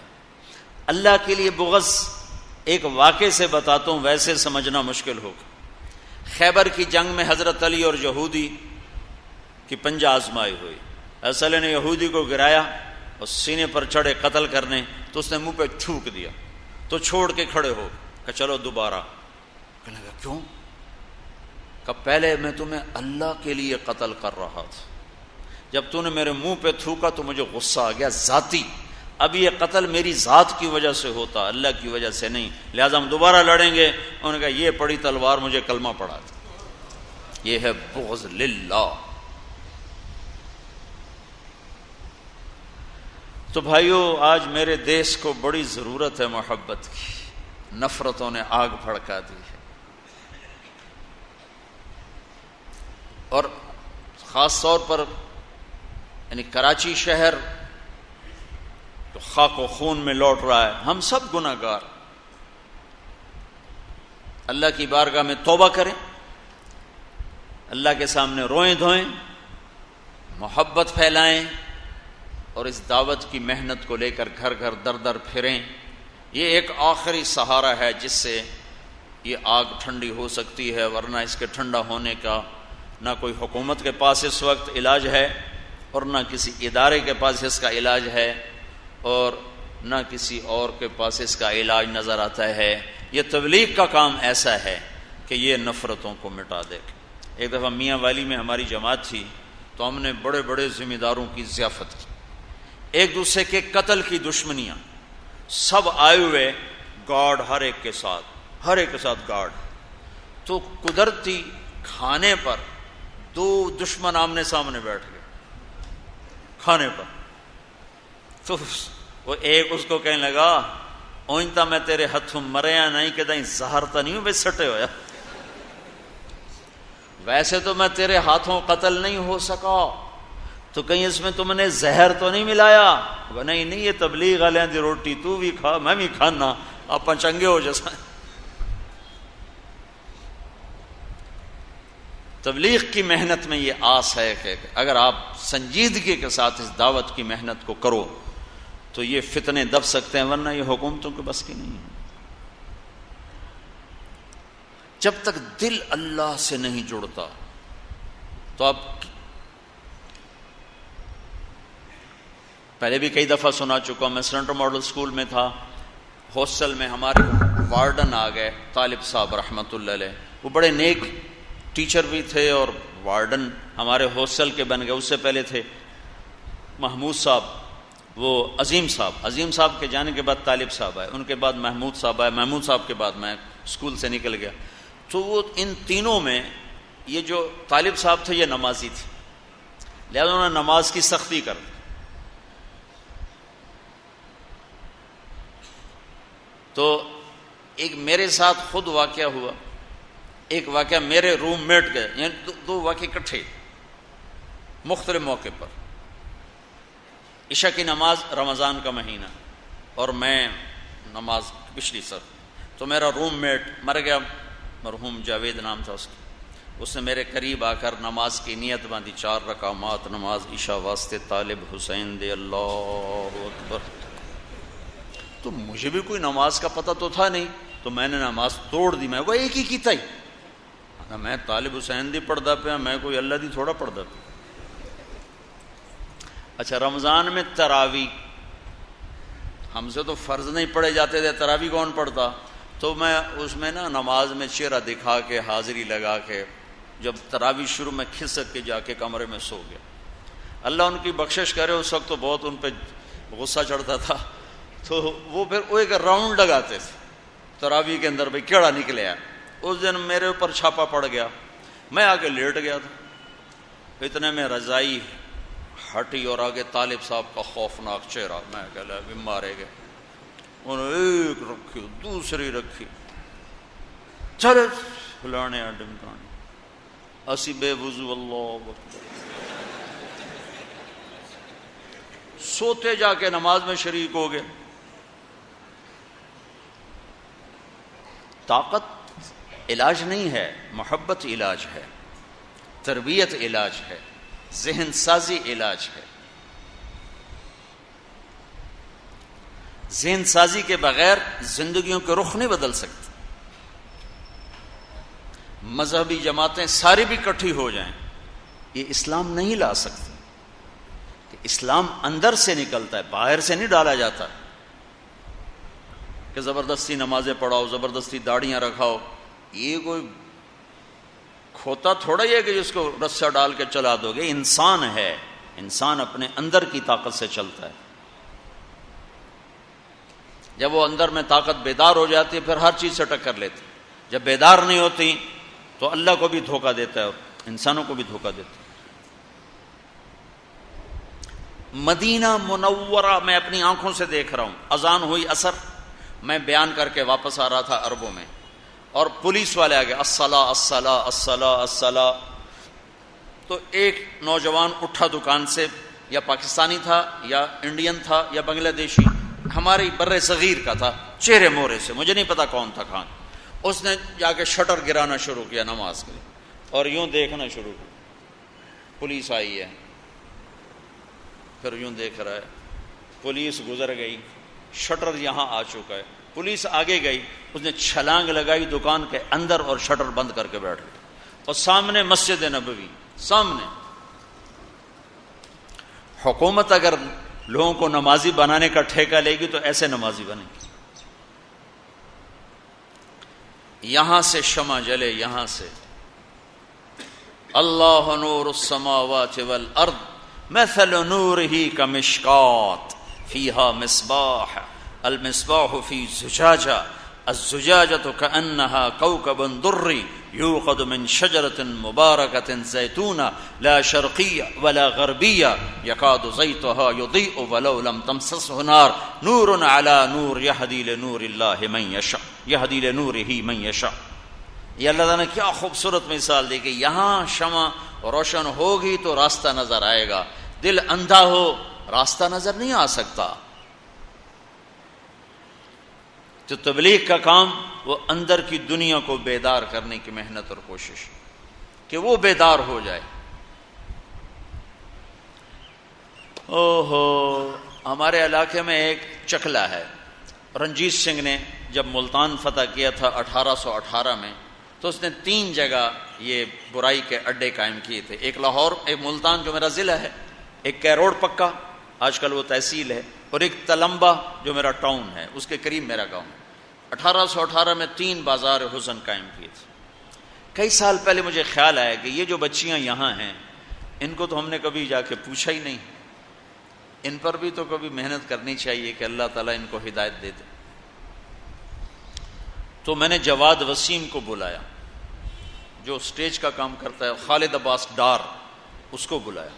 اللہ کے لیے بغض ایک واقعے سے بتاتا ہوں، ویسے سمجھنا مشکل ہوگا۔ خیبر کی جنگ میں حضرت علی اور یہودی کی پنجہ آزمائی ہوئی۔ حضرت علی نے یہودی کو گرایا اور سینے پر چڑھے قتل کرنے، تو اس نے منہ پہ تھوک دیا تو چھوڑ کے کھڑے ہو کہ چلو دوبارہ۔ کہنے لگا کیوں؟ کہ پہلے میں تمہیں اللہ کے لیے قتل کر رہا تھا، جب تو نے میرے منہ پہ تھوکا تو مجھے غصہ آ گیا ذاتی، اب یہ قتل میری ذات کی وجہ سے ہوتا، اللہ کی وجہ سے نہیں، لہذا ہم دوبارہ لڑیں گے۔ انہوں نے کہا یہ پڑی تلوار مجھے کلمہ پڑھا تھا۔ یہ ہے بغض للہ۔ تو بھائیو، آج میرے دیش کو بڑی ضرورت ہے محبت کی، نفرتوں نے آگ بھڑکا دی ہے، اور خاص طور پر یعنی کراچی شہر تو خاک و خون میں لوٹ رہا ہے۔ ہم سب گناہ گار، اللہ کی بارگاہ میں توبہ کریں، اللہ کے سامنے روئیں دھوئیں، محبت پھیلائیں، اور اس دعوت کی محنت کو لے کر گھر گھر در در پھریں۔ یہ ایک آخری سہارا ہے جس سے یہ آگ ٹھنڈی ہو سکتی ہے، ورنہ اس کے ٹھنڈا ہونے کا نہ کوئی حکومت کے پاس اس وقت علاج ہے، اور نہ کسی ادارے کے پاس اس کا علاج ہے، اور نہ کسی اور کے پاس اس کا علاج نظر آتا ہے۔ یہ تبلیغ کا کام ایسا ہے کہ یہ نفرتوں کو مٹا دے۔ ایک دفعہ میاں والی میں ہماری جماعت تھی، تو ہم نے بڑے بڑے ذمہ داروں کی ضیافت کی، ایک دوسرے کے قتل کی دشمنیاں، سب آئے ہوئے، گارڈ ہر ایک کے ساتھ گارڈ۔ تو قدرتی کھانے پر دو دشمن آمنے سامنے بیٹھ گئے کھانے پر۔ تو وہ ایک اس کو کہنے لگا اونتا میں تیرے ہاتھوں مریا نہیں کہ دیں زہر تا نہیں ہوں بے سٹے ہویا، ویسے تو میں تیرے ہاتھوں قتل نہیں ہو سکا، تو کہیں اس میں تم نے زہر تو نہیں ملایا؟ نہیں یہ تبلیغ والے دی روٹی تو بھی کھا میں بھی کھانا، آپ چنگے ہو جیسا۔ تبلیغ کی محنت میں یہ آس ہے کہ اگر آپ سنجیدگی کے ساتھ اس دعوت کی محنت کو کرو تو یہ فتنے دب سکتے ہیں، ورنہ یہ حکومتوں کے بس کی نہیں ہے۔ جب تک دل اللہ سے نہیں جڑتا تو آپ پہلے بھی کئی دفعہ سنا چکا، میں سینٹر ماڈل اسکول میں تھا، ہاسٹل میں ہمارے وارڈن آ گئے طالب صاحب رحمۃ اللہ علیہ، وہ بڑے نیک ٹیچر بھی تھے اور وارڈن ہمارے ہاسٹل کے بن گئے۔ اس سے پہلے تھے محمود صاحب، وہ عظیم صاحب کے جانے کے بعد طالب صاحب آئے، ان کے بعد محمود صاحب آئے، محمود صاحب کے بعد میں اسکول سے نکل گیا۔ تو وہ ان تینوں میں یہ جو طالب صاحب تھے یہ نمازی تھے، لہذا انہوں نے نماز کی سختی کر دی۔ تو ایک میرے ساتھ خود واقعہ ہوا، ایک واقعہ میرے روم میٹ کے، یعنی دو واقعے اکٹھے مختلف موقع پر۔ عشاء کی نماز، رمضان کا مہینہ، اور میں نماز پچھلی سر، تو میرا روم میٹ مر گیا، مرحوم جاوید نام تھا اس نے میرے قریب آ کر نماز کی نیت باندھی، 4 رکعات نماز عشاء واسطے طالب حسین دے، اللہ اکبر۔ تو مجھے بھی کوئی نماز کا پتہ تو تھا نہیں، تو میں نے نماز توڑ دی، میں وہ ایک ہی کیتا ہی میں طالب حسین دی پڑھدا پیا، میں کوئی اللہ دی تھوڑا پڑھدا پیا۔ اچھا رمضان میں تراویح، ہم سے تو فرض نہیں پڑھے جاتے تھے، تراویح کون پڑھتا؟ تو میں اس میں نا نماز میں چہرہ دکھا کے حاضری لگا کے جب تراویح شروع میں کھسک کے جا کے کمرے میں سو گیا۔ اللہ ان کی بخشش کرے، اس وقت تو بہت ان پہ غصہ چڑھتا تھا، تو وہ پھر وہ ایک راؤنڈ لگاتے تھے تراویح کے اندر، بھائی کیڑا نکلے ہے۔ اس دن میرے اوپر چھاپا پڑ گیا، میں آگے لیٹ گیا تھا، اتنے میں رضائی ہٹی اور آگے طالب صاحب کا خوفناک چہرہ، میں کہا بھی مارے گئے۔ انہوں نے ایک رکھی، دوسری رکھی، چلے فلانے ڈمکانے، اسی بے وضو اللہ اکبر، سوتے جا کے نماز میں شریک ہو گئے۔ طاقت علاج نہیں ہے، محبت علاج ہے، تربیت علاج ہے، ذہن سازی علاج ہے۔ ذہن سازی کے بغیر زندگیوں کے رخ نہیں بدل سکتے۔ مذہبی جماعتیں ساری بھی اکٹھی ہو جائیں، یہ اسلام نہیں لا سکتے، کہ اسلام اندر سے نکلتا ہے، باہر سے نہیں ڈالا جاتا کہ زبردستی نمازیں پڑھاؤ، زبردستی داڑیاں رکھاؤ۔ یہ کوئی کھوتا تھوڑا ہی ہے کہ جس کو رسہ ڈال کے چلا دو گے، انسان ہے، انسان اپنے اندر کی طاقت سے چلتا ہے۔ جب وہ اندر میں طاقت بیدار ہو جاتی ہے پھر ہر چیز سے ٹکر لیتی، جب بیدار نہیں ہوتی تو اللہ کو بھی دھوکہ دیتا ہے اور انسانوں کو بھی دھوکہ دیتا ہے۔ مدینہ منورہ میں اپنی آنکھوں سے دیکھ رہا ہوں، اذان ہوئی عصر، میں بیان کر کے واپس آ رہا تھا عربوں میں، اور پولیس والے آ گئے، الصلاۃ الصلاۃ الصلاۃ الصلاۃ۔ تو ایک نوجوان اٹھا دکان سے، یا پاکستانی تھا یا انڈین تھا یا بنگلہ دیشی، ہمارے بر صغیر کا تھا، چہرے مورے سے، مجھے نہیں پتا کون تھا کہاں۔ اس نے جا کے شٹر گرانا شروع کیا نماز کے لیے، اور یوں دیکھنا شروع کیا، پولیس آئی ہے، پھر یوں دیکھ رہا ہے، پولیس گزر گئی، شٹر یہاں آ چکا ہے، پولیس آگے گئی، اس نے چھلانگ لگائی دکان کے اندر اور شٹر بند کر کے بیٹھ گئی، اور سامنے مسجد نبوی، سامنے۔ حکومت اگر لوگوں کو نمازی بنانے کا ٹھیکہ لے گی تو ایسے نمازی بنے گی۔ یہاں سے شمع جلے، یہاں سے اللہ نور السماوات والارض مثل نورہ کمشکات فیہا مصباح المصباح فی زجاجہ الزجاجة كأنها كوكب دري يوقد من شجرة مباركة زيتونة لا شرقية ولا غربية يكاد زيتها يضيء ولو لم تمسسه نار نور على نور يهدي لنور الله من يشاء يهدي لنوره من يشاء۔ یہ اللہ تعالیٰ نے کیا خوبصورت مثال دی کہ یہاں شمع روشن ہوگی تو راستہ نظر آئے گا، دل اندھا ہو راستہ نظر نہیں آ سکتا۔ تو تبلیغ کا کام وہ اندر کی دنیا کو بیدار کرنے کی محنت اور کوشش کہ وہ بیدار ہو جائے۔ ہمارے علاقے میں ایک چکلا ہے، رنجیت سنگھ نے جب ملتان فتح کیا تھا 1818 میں، تو اس نے 3 جگہ یہ برائی کے اڈے قائم کیے تھے، ایک لاہور، ایک ملتان جو میرا ضلع ہے، ایک کیروڑ پکا آج کل وہ تحصیل ہے، اور ایک تلمبا جو میرا ٹاؤن ہے، اس کے قریب میرا گاؤں۔ 1818 میں 3 بازار حسن قائم کیے تھے۔ کئی سال پہلے مجھے خیال آیا کہ یہ جو بچیاں یہاں ہیں ان کو تو ہم نے کبھی جا کے پوچھا ہی نہیں، ان پر بھی تو کبھی محنت کرنی چاہیے کہ اللہ تعالیٰ ان کو ہدایت دے دے۔ تو میں نے جواد وسیم کو بلایا جو سٹیج کا کام کرتا ہے، خالد عباس ڈار، اس کو بلایا،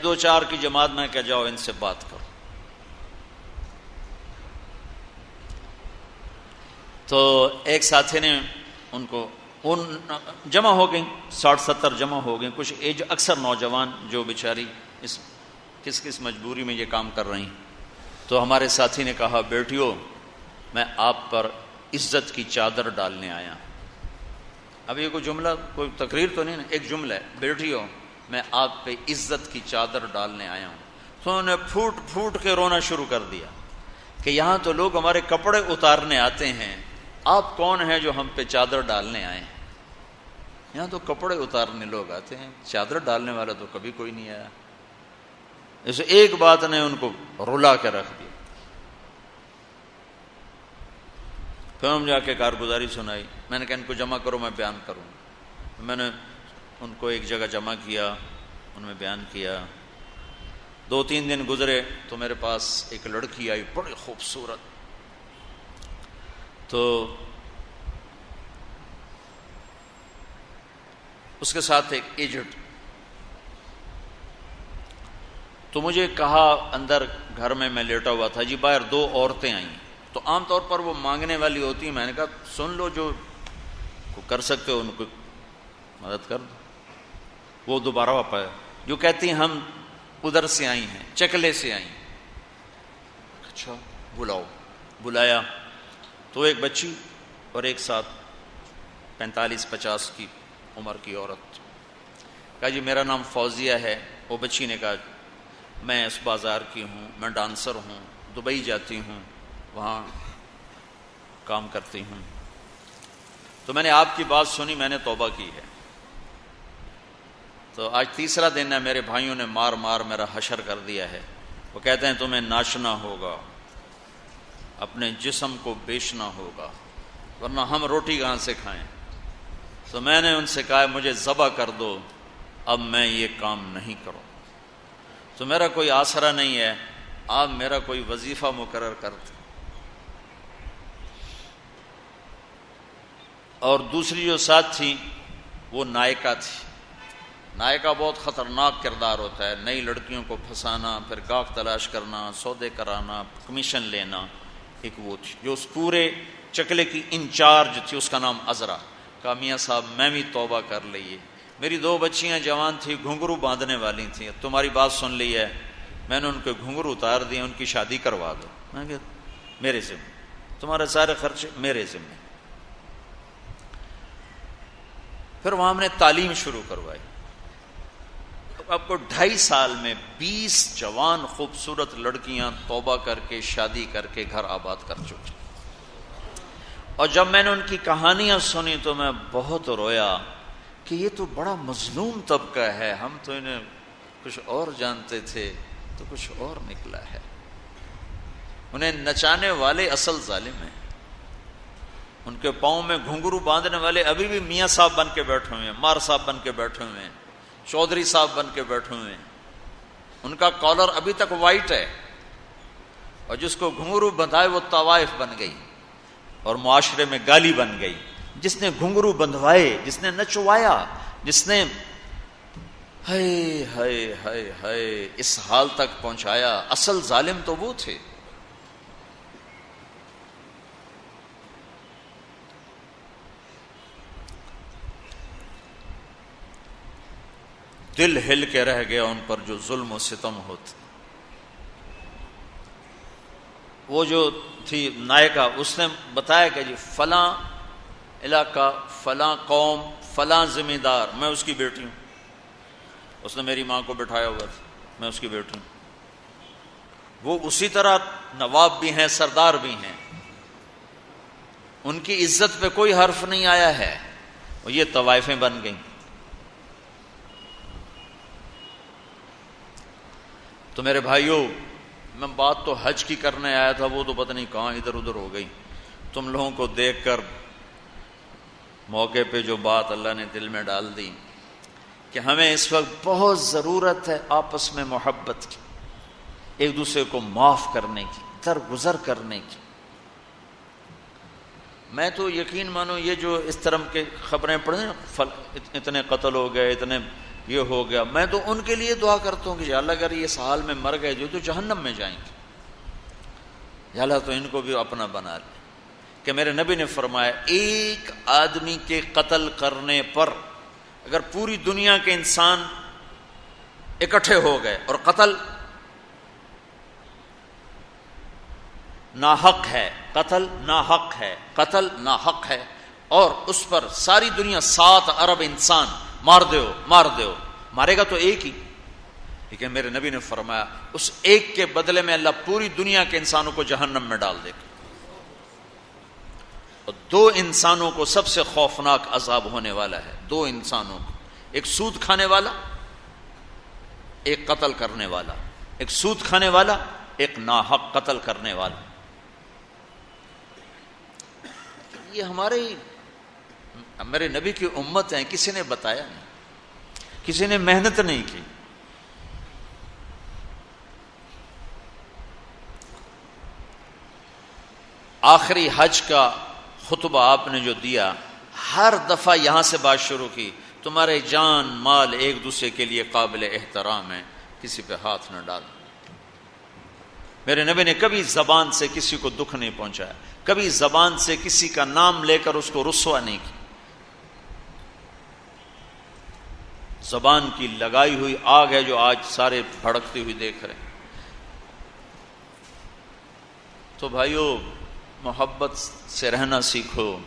2-4 کی جماعت میں کہ جاؤ ان سے بات کرو۔ تو ایک ساتھی نے ان کو جمع ہو گئیں، 60-70 جمع ہو گئیں، کچھ ایج اکثر نوجوان جو بیچاری کس مجبوری میں یہ کام کر رہی ہیں۔ تو ہمارے ساتھی نے کہا، بیٹیوں میں آپ پر عزت کی چادر ڈالنے آیا۔ اب یہ کوئی جملہ، کوئی تقریر تو نہیں، ایک جملہ ہے، بیٹیوں میں آپ پہ عزت کی چادر ڈالنے آیا ہوں۔ تو انہوں نے پھوٹ پھوٹ کے رونا شروع کر دیا کہ یہاں تو لوگ ہمارے کپڑے اتارنے آتے ہیں، آپ کون ہیں جو ہم پہ چادر ڈالنے آئے ہیں؟ یہاں تو کپڑے اتارنے لوگ آتے ہیں، چادر ڈالنے والا تو کبھی کوئی نہیں آیا۔ اس ایک بات نے ان کو رلا کے رکھ دیا۔ پھر ہم جا کے کارگزاری سنائی، میں نے کہا ان کو جمع کرو، میں بیان کروں۔ میں نے ان کو ایک جگہ جمع کیا، ان میں بیان کیا۔ 2-3 دن گزرے تو میرے پاس ایک لڑکی آئی، بڑی خوبصورت، تو اس کے ساتھ ایک ایجنٹ، تو مجھے کہا اندر گھر میں لیٹا ہوا تھا، جی باہر 2 عورتیں آئیں، تو عام طور پر وہ مانگنے والی ہوتی ہیں۔ میں نے کہا سن لو، جو کر سکتے ہو ان کو مدد کر دو۔ وہ دوبارہ واپس آئے، جو کہتی ہیں ہم ادھر سے آئی ہیں، چکلے سے آئی ہیں۔ اچھا بلاؤ، بلایا تو ایک بچی اور ایک ساتھ 45-50 کی عمر کی عورت۔ کہا جی میرا نام فوزیہ ہے۔ وہ بچی نے کہا میں اس بازار کی ہوں، میں ڈانسر ہوں، دبئی جاتی ہوں، وہاں کام کرتی ہوں۔ تو میں نے آپ کی بات سنی، میں نے توبہ کی ہے۔ تو آج 3را دن ہے، میرے بھائیوں نے مار مار میرا حشر کر دیا ہے۔ وہ کہتے ہیں تمہیں ناچنا ہوگا، اپنے جسم کو بیچنا ہوگا، ورنہ ہم روٹی کہاں سے کھائیں۔ تو میں نے ان سے کہا مجھے ذبح کر دو، اب میں یہ کام نہیں کروں۔ تو میرا کوئی آسرا نہیں ہے، آپ میرا کوئی وظیفہ مقرر کر دیں۔ اور دوسری جو ساتھ تھی وہ نائکا تھی۔ نائکا بہت خطرناک کردار ہوتا ہے، نئی لڑکیوں کو پھنسانا، پھر گاہک تلاش کرنا، سودے کرانا، کمیشن لینا۔ ایک وہ تھی جو اس پورے چکلے کی انچارج تھی، اس کا نام عذرا۔ کہا میاں صاحب میں بھی توبہ کر لیے، میری 2 بچیاں جوان تھیں، گھنگرو باندھنے والی تھیں، تمہاری بات سن لی ہے، میں نے ان کے گھنگرو اتار دیے، ان کی شادی کروا دو۔ میں کہ میرے ذمہ، تمہارے سارے خرچ میرے ذمہ۔ پھر وہاں ہم نے تعلیم شروع کروائی۔ آپ کو 2.5 سال میں 20 جوان خوبصورت لڑکیاں توبہ کر کے شادی کر کے گھر آباد کر چکی۔ اور جب میں نے ان کی کہانیاں سنی تو میں بہت رویا کہ یہ تو بڑا مظلوم طبقہ ہے، ہم تو انہیں کچھ اور جانتے تھے تو کچھ اور نکلا ہے۔ انہیں نچانے والے اصل ظالم ہیں، ان کے پاؤں میں گھنگرو باندھنے والے ابھی بھی میاں صاحب بن کے بیٹھے ہوئے ہیں، مار صاحب بن کے بیٹھے ہوئے ہیں، چودھری صاحب بن کے بیٹھے ہوئے ہیں۔ ان کا کالر ابھی تک وائٹ ہے، اور جس کو گھنگرو بندھائے وہ طوائف بن گئی اور معاشرے میں گالی بن گئی۔ جس نے گھنگرو بندھوائے، جس نے نچوایا، جس نے ہائے ہائے ہائے ہائے اس حال تک پہنچایا، اصل ظالم تو وہ تھے۔ دل ہل کے رہ گیا ان پر جو ظلم و ستم ہوتے۔ وہ جو تھی نائکا، اس نے بتایا کہ جی فلاں علاقہ، فلاں قوم، فلاں ذمہ دار، میں اس کی بیٹی ہوں۔ اس نے میری ماں کو بٹھایا ہوا تھا، میں اس کی بیٹی ہوں۔ وہ اسی طرح نواب بھی ہیں، سردار بھی ہیں، ان کی عزت پہ کوئی حرف نہیں آیا ہے، اور یہ طوائفیں بن گئیں۔ تو میرے بھائیوں، میں بات تو حج کی کرنے آیا تھا، وہ تو پتہ نہیں کہاں ادھر ادھر ہو گئی۔ تم لوگوں کو دیکھ کر موقع پہ جو بات اللہ نے دل میں ڈال دی کہ ہمیں اس وقت بہت ضرورت ہے آپس میں محبت کی، ایک دوسرے کو معاف کرنے کی، درگزر کرنے کی۔ میں تو یقین مانو یہ جو اس طرح کے خبریں پڑھیں، اتنے قتل ہو گئے، اتنے یہ ہو گیا، میں تو ان کے لیے دعا کرتا ہوں کہ یا اللہ اگر یہ اس حال میں مر گئے جو تو جہنم میں جائیں گے، یا اللہ تو ان کو بھی اپنا بنا لے۔ کہ میرے نبی نے فرمایا ایک آدمی کے قتل کرنے پر اگر پوری دنیا کے انسان اکٹھے ہو گئے اور قتل ناحق ہے، قتل ناحق ہے، قتل ناحق ہے، اور اس پر ساری دنیا 7 ارب انسان مار دو، مارے گا تو ایک ہی، لیکن میرے نبی نے فرمایا اس ایک کے بدلے میں اللہ پوری دنیا کے انسانوں کو جہنم میں ڈال دے گا. اور دو انسانوں کو سب سے خوفناک عذاب ہونے والا ہے. دو انسانوں کو، ایک سود کھانے والا، ایک قتل کرنے والا. ایک سود کھانے والا، ایک ناحق قتل کرنے والا. یہ میرے نبی کی امت ہیں، کسی نے بتایا نہیں، کسی نے محنت نہیں کی. آخری حج کا خطبہ آپ نے جو دیا، ہر دفعہ یہاں سے بات شروع کی، تمہارے جان مال ایک دوسرے کے لیے قابل احترام ہے، کسی پہ ہاتھ نہ ڈال. میرے نبی نے کبھی زبان سے کسی کو دکھ نہیں پہنچایا، کبھی زبان سے کسی کا نام لے کر اس کو رسوا نہیں کیا. زبان کی لگائی ہوئی آگ ہے جو آج سارے بھڑکتی ہوئی دیکھ رہے ہیں. تو بھائیو، محبت سے رہنا سیکھو،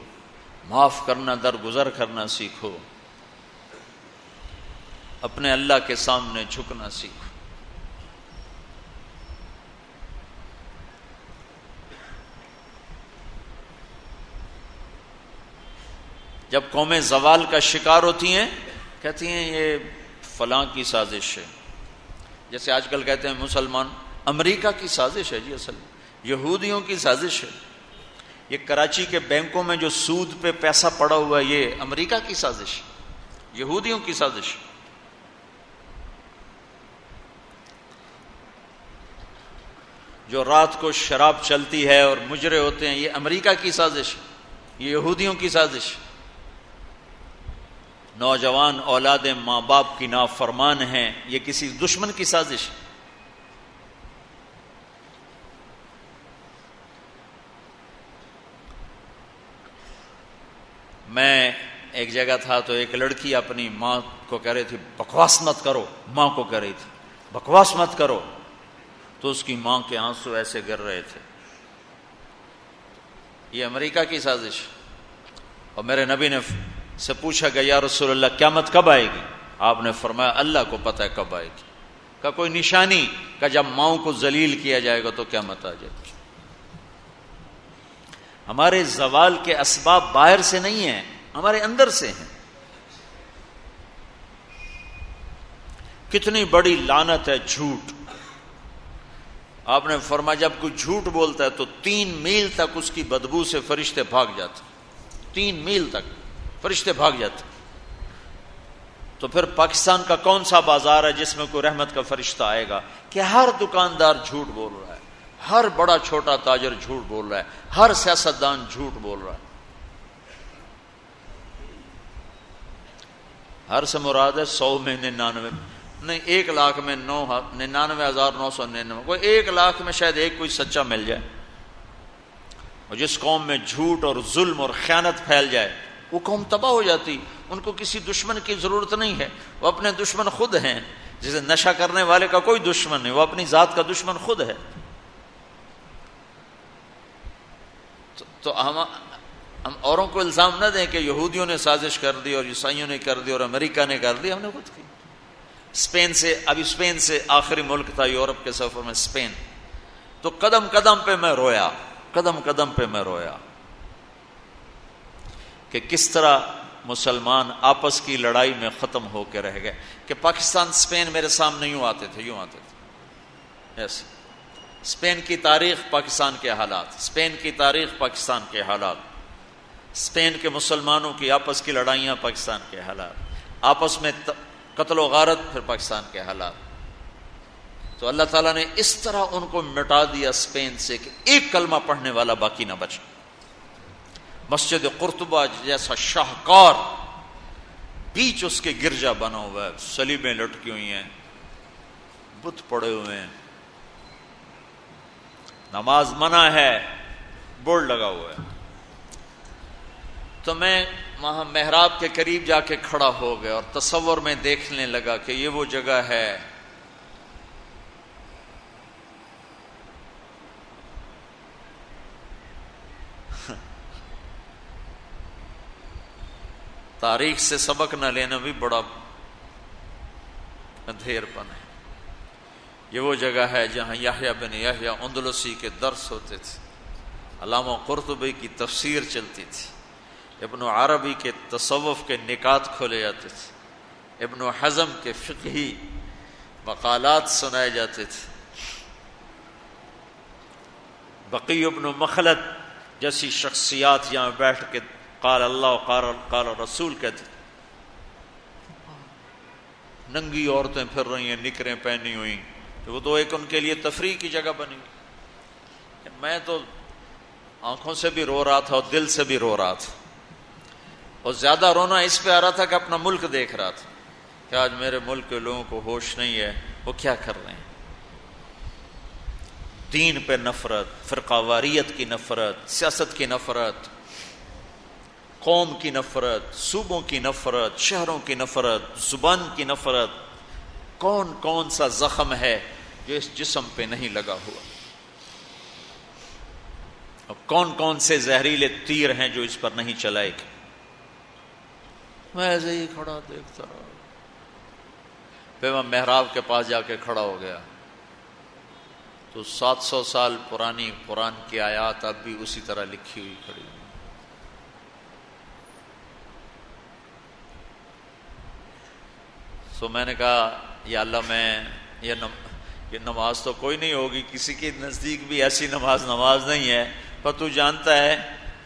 معاف کرنا، درگزر کرنا سیکھو، اپنے اللہ کے سامنے جھکنا سیکھو. جب قومیں زوال کا شکار ہوتی ہیں، کہتی ہیں یہ فلاں کی سازش ہے. جیسے آج کل کہتے ہیں مسلمان، امریکہ کی سازش ہے. جی اصل یہودیوں کی سازش ہے. یہ کراچی کے بینکوں میں جو سود پہ پیسہ پڑا ہوا ہے، یہ امریکہ کی سازش، یہودیوں کی سازش. جو رات کو شراب چلتی ہے اور مجرے ہوتے ہیں، یہ امریکہ کی سازش، یہ یہودیوں کی سازش. نوجوان اولاد ماں باپ کی نافرمان ہیں، یہ کسی دشمن کی سازش. میں ایک جگہ تھا تو ایک لڑکی اپنی ماں کو کہہ رہی تھی بکواس مت کرو، ماں کو کہہ رہی تھی بکواس مت کرو، تو اس کی ماں کے آنسو ایسے گر رہے تھے. یہ امریکہ کی سازش. اور میرے نبی نے سے پوچھا گیا یا رسول اللہ قیامت کب آئے گی؟ آپ نے فرمایا اللہ کو پتہ ہے کب آئے گی. کا کوئی نشانی؟ کہ جب ماؤں کو ذلیل کیا جائے گا تو قیامت آ جائے گی. ہمارے زوال کے اسباب باہر سے نہیں ہیں، ہمارے اندر سے ہیں. کتنی بڑی لعنت ہے جھوٹ. آپ نے فرمایا جب کوئی جھوٹ بولتا ہے تو 3 میل تک اس کی بدبو سے فرشتے بھاگ جاتے. 3 میل تک فرشتے بھاگ جاتے. تو پھر پاکستان کا کون سا بازار ہے جس میں کوئی رحمت کا فرشتہ آئے گا؟ کہ ہر دکاندار جھوٹ بول رہا ہے، ہر بڑا چھوٹا تاجر جھوٹ بول رہا ہے، ہر سیاستدان جھوٹ بول رہا ہے. ہر سے مراد ہے 100 میں 99 نہیں، 1 لاکھ میں 99,999. کوئی 1 لاکھ میں شاید ایک کوئی سچا مل جائے. اور جس قوم میں جھوٹ اور ظلم اور خیانت پھیل جائے وہ قوم تباہ ہو جاتی. ان کو کسی دشمن کی ضرورت نہیں ہے، وہ اپنے دشمن خود ہیں. جیسے نشہ کرنے والے کا کوئی دشمن نہیں، وہ اپنی ذات کا دشمن خود ہے. تو ہم اوروں کو الزام نہ دیں کہ یہودیوں نے سازش کر دی اور عیسائیوں نے کر دی اور امریکہ نے کر دی. ہم نے خود کی. اسپین سے آخری ملک تھا یورپ کے سفر میں اسپین. تو قدم قدم پہ میں رویا کہ کس طرح مسلمان آپس کی لڑائی میں ختم ہو کے رہ گئے. کہ پاکستان اسپین میرے سامنے یوں آتے تھے ایسے. اسپین کی تاریخ پاکستان کے حالات، اسپین کی تاریخ پاکستان کے حالات، اسپین کے مسلمانوں کی آپس کی لڑائیاں پاکستان کے حالات، آپس میں قتل و غارت پھر پاکستان کے حالات. تو اللہ تعالیٰ نے اس طرح ان کو مٹا دیا اسپین سے کہ ایک کلمہ پڑھنے والا باقی نہ بچا. مسجد قرطبہ جیسا شاہکار بیچ اس کے گرجا بنا ہوا ہے، صلیبیں لٹکی ہوئی ہیں، بت پڑے ہوئے ہیں، نماز منع ہے، بورڈ لگا ہوا ہے. تو میں وہاں محراب کے قریب جا کے کھڑا ہو گیا اور تصور میں دیکھنے لگا کہ یہ وہ جگہ ہے تاریخ سے سبق نہ لینا بھی بڑا اندھیر پن ہے. یہ وہ جگہ ہے جہاں یحییٰ بن یحییٰ اندلسی کے درس ہوتے تھے، علامہ قرطبی کی تفسیر چلتی تھی، ابن عربی کے تصوف کے نکات کھولے جاتے تھے، ابن حزم کے فقہی مقالات سنائے جاتے تھے، بقی ابن مخلد جیسی شخصیات یہاں بیٹھ کے قال اللہ قال رسول کہتے، ننگی عورتیں پھر رہی ہیں نکریں پہنی ہوئی، وہ تو ایک ان کے لیے تفریح کی جگہ بنی ہوئی۔ میں تو آنکھوں سے بھی رو رہا تھا اور دل سے بھی رو رہا تھا، اور زیادہ رونا اس پہ آ رہا تھا کہ اپنا ملک دیکھ رہا تھا کہ آج میرے ملک کے لوگوں کو ہوش نہیں ہے، وہ کیا کر رہے ہیں۔ دین پہ نفرت، فرقہ واریت کی نفرت، سیاست کی نفرت، قوم کی نفرت، صوبوں کی نفرت، شہروں کی نفرت، زبان کی نفرت، کون کون سا زخم ہے جو اس جسم پہ نہیں لگا ہوا، اور کون کون سے زہریلے تیر ہیں جو اس پر نہیں چلائے گے۔ میں ایسے ہی کھڑا دیکھتا رہا، پھر میں محراب کے پاس جا کے کھڑا ہو گیا تو 700 سال پرانی قرآن کی آیات اب بھی اسی طرح لکھی ہوئی کھڑی۔ تو میں نے کہا یا اللہ، میں یہ نماز تو کوئی نہیں ہوگی، کسی کے نزدیک بھی ایسی نماز نہیں ہے، پر تو جانتا ہے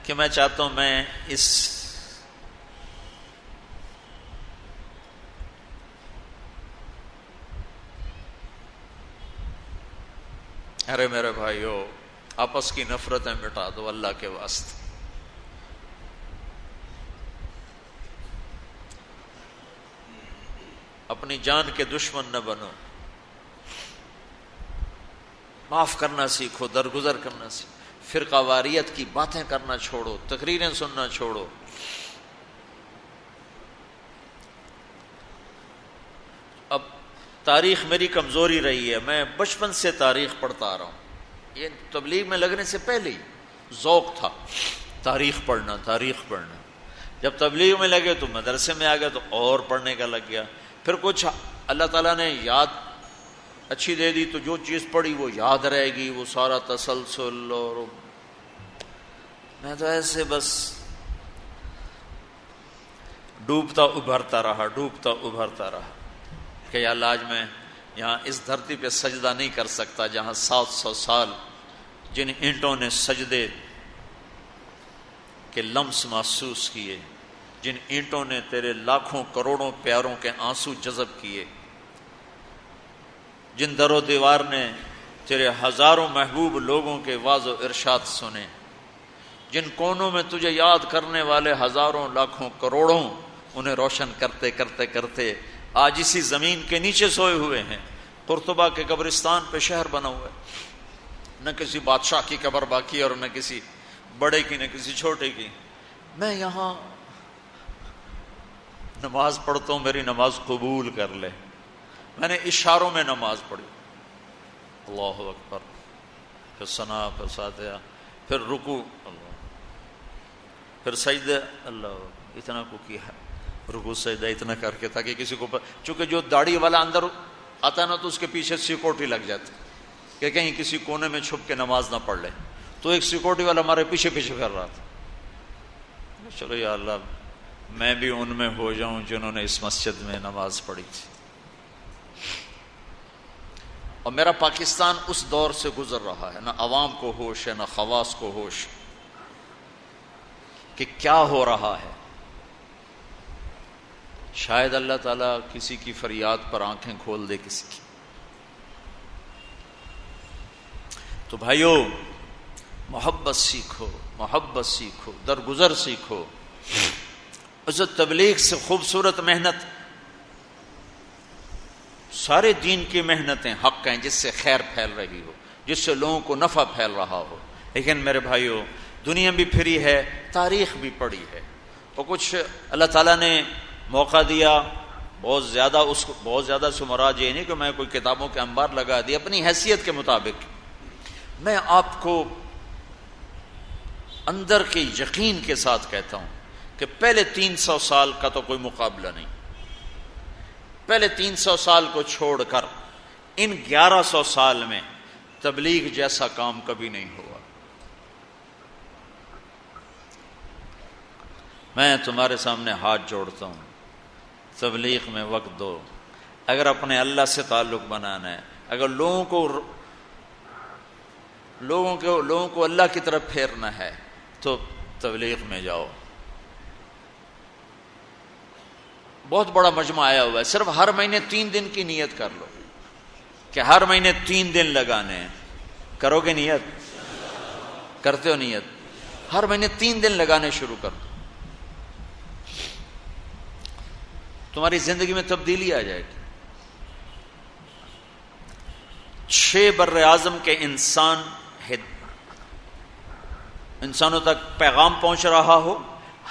کہ میں چاہتا ہوں میں اس ارے میرے بھائیو، آپس کی نفرتیں مٹا دو اللہ کے واسطے۔ اپنی جان کے دشمن نہ بنو، معاف کرنا سیکھو، درگزر کرنا سیکھو، فرقہ واریت کی باتیں کرنا چھوڑو، تقریریں سننا چھوڑو۔ اب تاریخ میری کمزوری رہی ہے، میں بچپن سے تاریخ پڑھتا آ رہا ہوں، یہ تبلیغ میں لگنے سے پہلے ہی ذوق تھا تاریخ پڑھنا۔ جب تبلیغ میں لگے تو مدرسے میں آ گیا تو اور پڑھنے کا لگ گیا، پھر کچھ اللہ تعالیٰ نے یاد اچھی دے دی تو جو چیز پڑھی وہ یاد رہے گی، وہ سارا تسلسل، اور میں تو ایسے بس ڈوبتا ابھرتا رہا کہ یا اللہ آج میں یہاں اس دھرتی پہ سجدہ نہیں کر سکتا جہاں 700 سال جن اینٹوں نے سجدے کے لمس محسوس کیے، جن اینٹوں نے تیرے لاکھوں کروڑوں پیاروں کے آنسو جذب کیے، جن در و دیوار نے تیرے ہزاروں محبوب لوگوں کے واعظ و ارشاد سنے، جن کونوں میں تجھے یاد کرنے والے ہزاروں لاکھوں کروڑوں، انہیں روشن کرتے کرتے کرتے آج اسی زمین کے نیچے سوئے ہوئے ہیں۔ قرطبہ کے قبرستان پہ شہر بنا ہوا ہے، نہ کسی بادشاہ کی قبر باقی اور نہ کسی بڑے کی، نہ کسی چھوٹے کی۔ میں یہاں نماز پڑھتا ہوں، میری نماز قبول کر لے۔ میں نے اشاروں میں نماز پڑھی، اللہ اکبر، پھر ثنا، پھر فاتحہ، پھر رکوع، اللہ، پھر سجدہ، اللہ، اتنا کو کیا، رکوع سجدہ اتنا کر کے، تاکہ کسی کو چونکہ جو داڑھی والا اندر آتا ہے نا تو اس کے پیچھے سیکورٹی لگ جاتی کہ کہیں کسی کونے میں چھپ کے نماز نہ پڑھ لے، تو ایک سیکورٹی والا ہمارے پیچھے پیچھے کر رہا تھا۔ چلو یا اللہ میں بھی ان میں ہو جاؤں جنہوں نے اس مسجد میں نماز پڑھی تھی۔ اور میرا پاکستان اس دور سے گزر رہا ہے، نہ عوام کو ہوش ہے نہ خواص کو ہوش کہ کیا ہو رہا ہے۔ شاید اللہ تعالیٰ کسی کی فریاد پر آنکھیں کھول دے کسی کی۔ تو بھائیو، محبت سیکھو، درگزر سیکھو۔ اس تبلیغ سے خوبصورت محنت، سارے دین کی محنتیں حق ہیں جس سے خیر پھیل رہی ہو، جس سے لوگوں کو نفع پھیل رہا ہو، لیکن میرے بھائیو دنیا بھی پھری ہے، تاریخ بھی پڑھی ہے، اور کچھ اللہ تعالیٰ نے موقع دیا بہت زیادہ سے مراد یہ نہیں کہ میں کوئی کتابوں کے انبار لگا دی، اپنی حیثیت کے مطابق میں آپ کو اندر کے یقین کے ساتھ کہتا ہوں کہ پہلے 300 سال کا تو کوئی مقابلہ نہیں، پہلے 300 سال کو چھوڑ کر ان 1100 سال میں تبلیغ جیسا کام کبھی نہیں ہوا. میں تمہارے سامنے ہاتھ جوڑتا ہوں، تبلیغ میں وقت دو. اگر اپنے اللہ سے تعلق بنانا ہے، اگر لوگوں کو اللہ کی طرف پھیرنا ہے تو تبلیغ میں جاؤ. بہت بڑا مجمع آیا ہوا ہے، صرف ہر مہینے 3 دن کی نیت کر لو کہ ہر مہینے 3 دن لگانے ہیں. کرو گے نیت؟ کرتے ہو نیت؟ ہر مہینے 3 دن لگانے شروع کر دو، تمہاری زندگی میں تبدیلی آ جائے گی. 6 بر اعظم کے انسانوں تک پیغام پہنچ رہا ہو،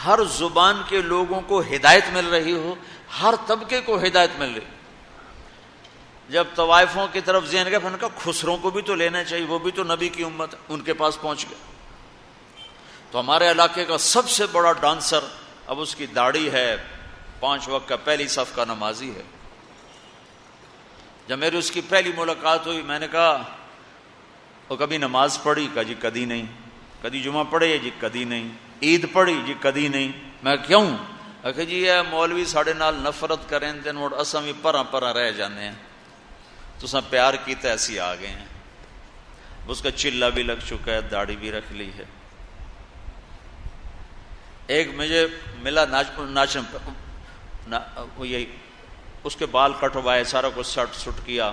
ہر زبان کے لوگوں کو ہدایت مل رہی ہو، ہر طبقے کو ہدایت مل رہی. جب طوائفوں کی طرف ذہن گیا، پھر کہا خسروں کو بھی تو لینا چاہیے، وہ بھی تو نبی کی امت ہے. ان کے پاس پہنچ گئے تو ہمارے علاقے کا سب سے بڑا ڈانسر، اب اس کی داڑھی ہے، 5 وقت کا پہلی صف کا نمازی ہے. جب میری اس کی پہلی ملاقات ہوئی، میں نے کہا وہ کبھی نماز پڑھی؟ کہا جی کدی نہیں. کدی جمعہ پڑھے؟ جی کدی نہیں. عید پڑھی؟ جی کدی نہیں. میں کیوں؟ کہ جی یہ مولوی ساڑے نال نفرت کریں تے مڑ اساں بھی پراں رہ جانے ہیں، تساں پیار کیتا ایسی آ گئے ہیں. اس کا چلا بھی لگ چکا ہے، داڑھی بھی رکھ لی ہے. ایک مجھے ملا یہی اس کے بال کٹوائے، سارا کچھ سٹ کیا،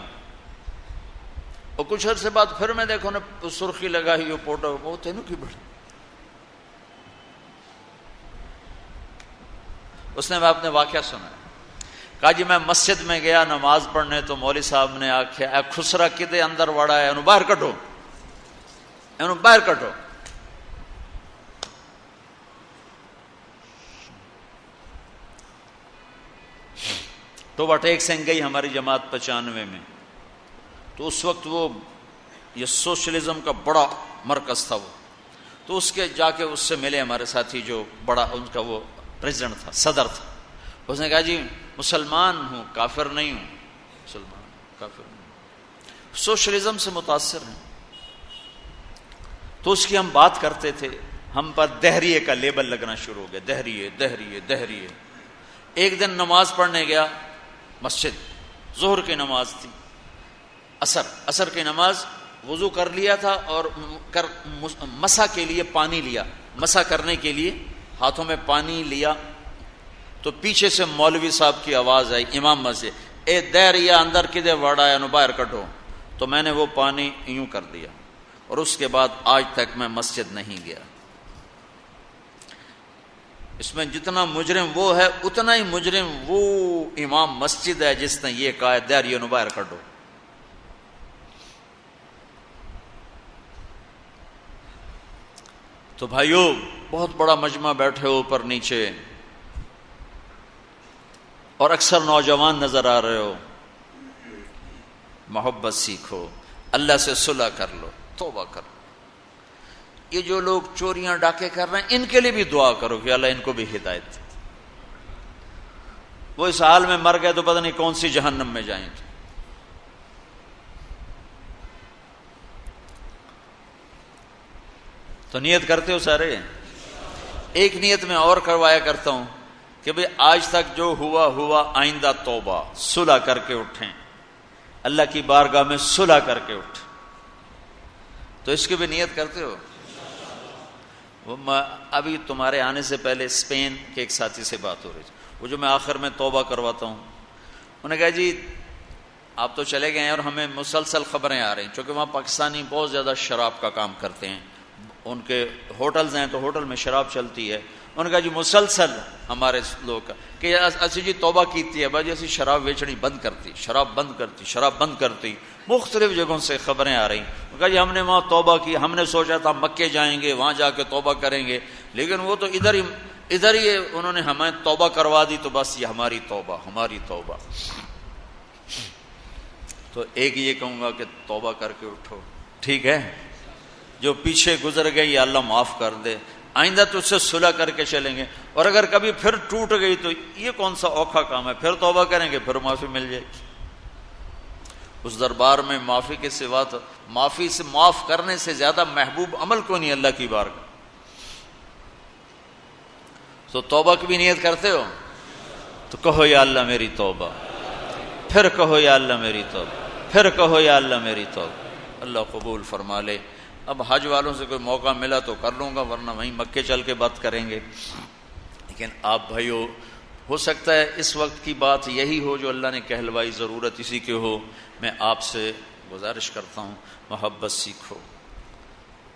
اور کچھ عرصے بعد پھر میں دیکھو نا سرخی لگائی ہو فوٹو، وہ تینوں کی بڑی. اس نے میں اپنے واقعہ سنا، کہا جی میں مسجد میں گیا نماز پڑھنے تو مولوی صاحب نے آخیا اے خسرا کدے اندر وڑا ہے، انہوں باہر کٹو، انہوں باہر کٹو. تو وٹیک سنگھ گئی ہماری جماعت 95 میں، تو اس وقت وہ یہ سوشلزم کا بڑا مرکز تھا وہ. تو اس کے جا کے اس سے ملے ہمارے ساتھی جو بڑا ان کا وہ پریزیڈنٹ تھا، صدر تھا. اس نے کہا جی مسلمان ہوں، کافر نہیں ہوں. مسلمان کافر نہیں، سوشلزم سے متاثر ہیں. تو اس کی ہم بات کرتے تھے، ہم پر دہریے کا لیبل لگنا شروع ہو گیا، دہریے دہریے دہریے. ایک دن نماز پڑھنے گیا مسجد، ظہر کی نماز تھی، عصر کی نماز، وضو کر لیا تھا اور مسح کے لیے پانی لیا، مسح کرنے کے لیے ہاتھوں میں پانی لیا. تو پیچھے سے مولوی صاحب کی آواز آئی امام مسجد، اے دہریا اندر کدے وڑا ہے، باہر کٹو. تو میں نے وہ پانی یوں کر دیا، اور اس کے بعد آج تک میں مسجد نہیں گیا. اس میں جتنا مجرم وہ ہے اتنا ہی مجرم وہ امام مسجد ہے جس نے یہ کہا ہے دہریے نو باہر کٹو. تو بھائیو بہت بڑا مجمع بیٹھے ہو اوپر نیچے، اور اکثر نوجوان نظر آ رہے ہو. محبت سیکھو، اللہ سے صلح کر لو، توبہ کر لو. یہ جو لوگ چوریاں ڈاکے کر رہے ہیں ان کے لیے بھی دعا کرو کہ اللہ ان کو بھی ہدایت. وہ اس حال میں مر گئے تو پتہ نہیں کون سی جہنم میں جائیں گے. تو نیت کرتے ہو سارے؟ ایک نیت میں اور کروایا کرتا ہوں کہ بھئی آج تک جو ہوا آئندہ توبہ، صلح کر کے اٹھیں، اللہ کی بارگاہ میں صلح کر کے اٹھیں. تو اس کی بھی نیت کرتے ہو؟ ابھی تمہارے آنے سے پہلے اسپین کے ایک ساتھی سے بات ہو رہی تھی، وہ جو میں آخر میں توبہ کرواتا ہوں، انہوں نے کہا جی آپ تو چلے گئے ہیں اور ہمیں مسلسل خبریں آ رہی ہیں، چونکہ وہاں پاکستانی بہت زیادہ شراب کا کام کرتے ہیں، ان کے ہوٹلز ہیں تو ہوٹل میں شراب چلتی ہے. انہوں نے کہا جی مسلسل ہمارے لوگ کہ اسی جی توبہ کیتی ہے بھائی اسی شراب ویچنی بند کرتی، شراب بند کرتی. مختلف جگہوں سے خبریں آ رہی ہیں. کہا جی ہم نے وہاں توبہ کی، ہم نے سوچا تھا مکے جائیں گے وہاں جا کے توبہ کریں گے، لیکن وہ تو ادھر ہی انہوں نے ہمیں توبہ کروا دی، تو بس یہ ہماری توبہ. تو ایک یہ کہوں گا کہ توبہ کر کے اٹھو، ٹھیک ہے، جو پیچھے گزر گئی اللہ معاف کر دے، آئندہ تو اس سے صلح کر کے چلیں گے. اور اگر کبھی پھر ٹوٹ گئی تو یہ کون سا اوکھا کام ہے، پھر توبہ کریں گے، پھر معافی مل جائے گی. اس دربار میں معافی کے سوا تو معافی سے معاف کرنے سے زیادہ محبوب عمل کو نہیں اللہ کی بارگاہ. تو توبہ کی بھی نیت کرتے ہو تو کہو یا اللہ میری توبہ، پھر کہو یا اللہ میری توبہ، پھر کہو یا اللہ میری توبہ. اللہ قبول فرما لے. اب حج والوں سے کوئی موقع ملا تو کر لوں گا، ورنہ وہیں مکے چل کے بات کریں گے. لیکن آپ بھائیو، ہو سکتا ہے اس وقت کی بات یہی ہو جو اللہ نے کہلوائی، ضرورت اسی کی ہو. میں آپ سے گزارش کرتا ہوں، محبت سیکھو،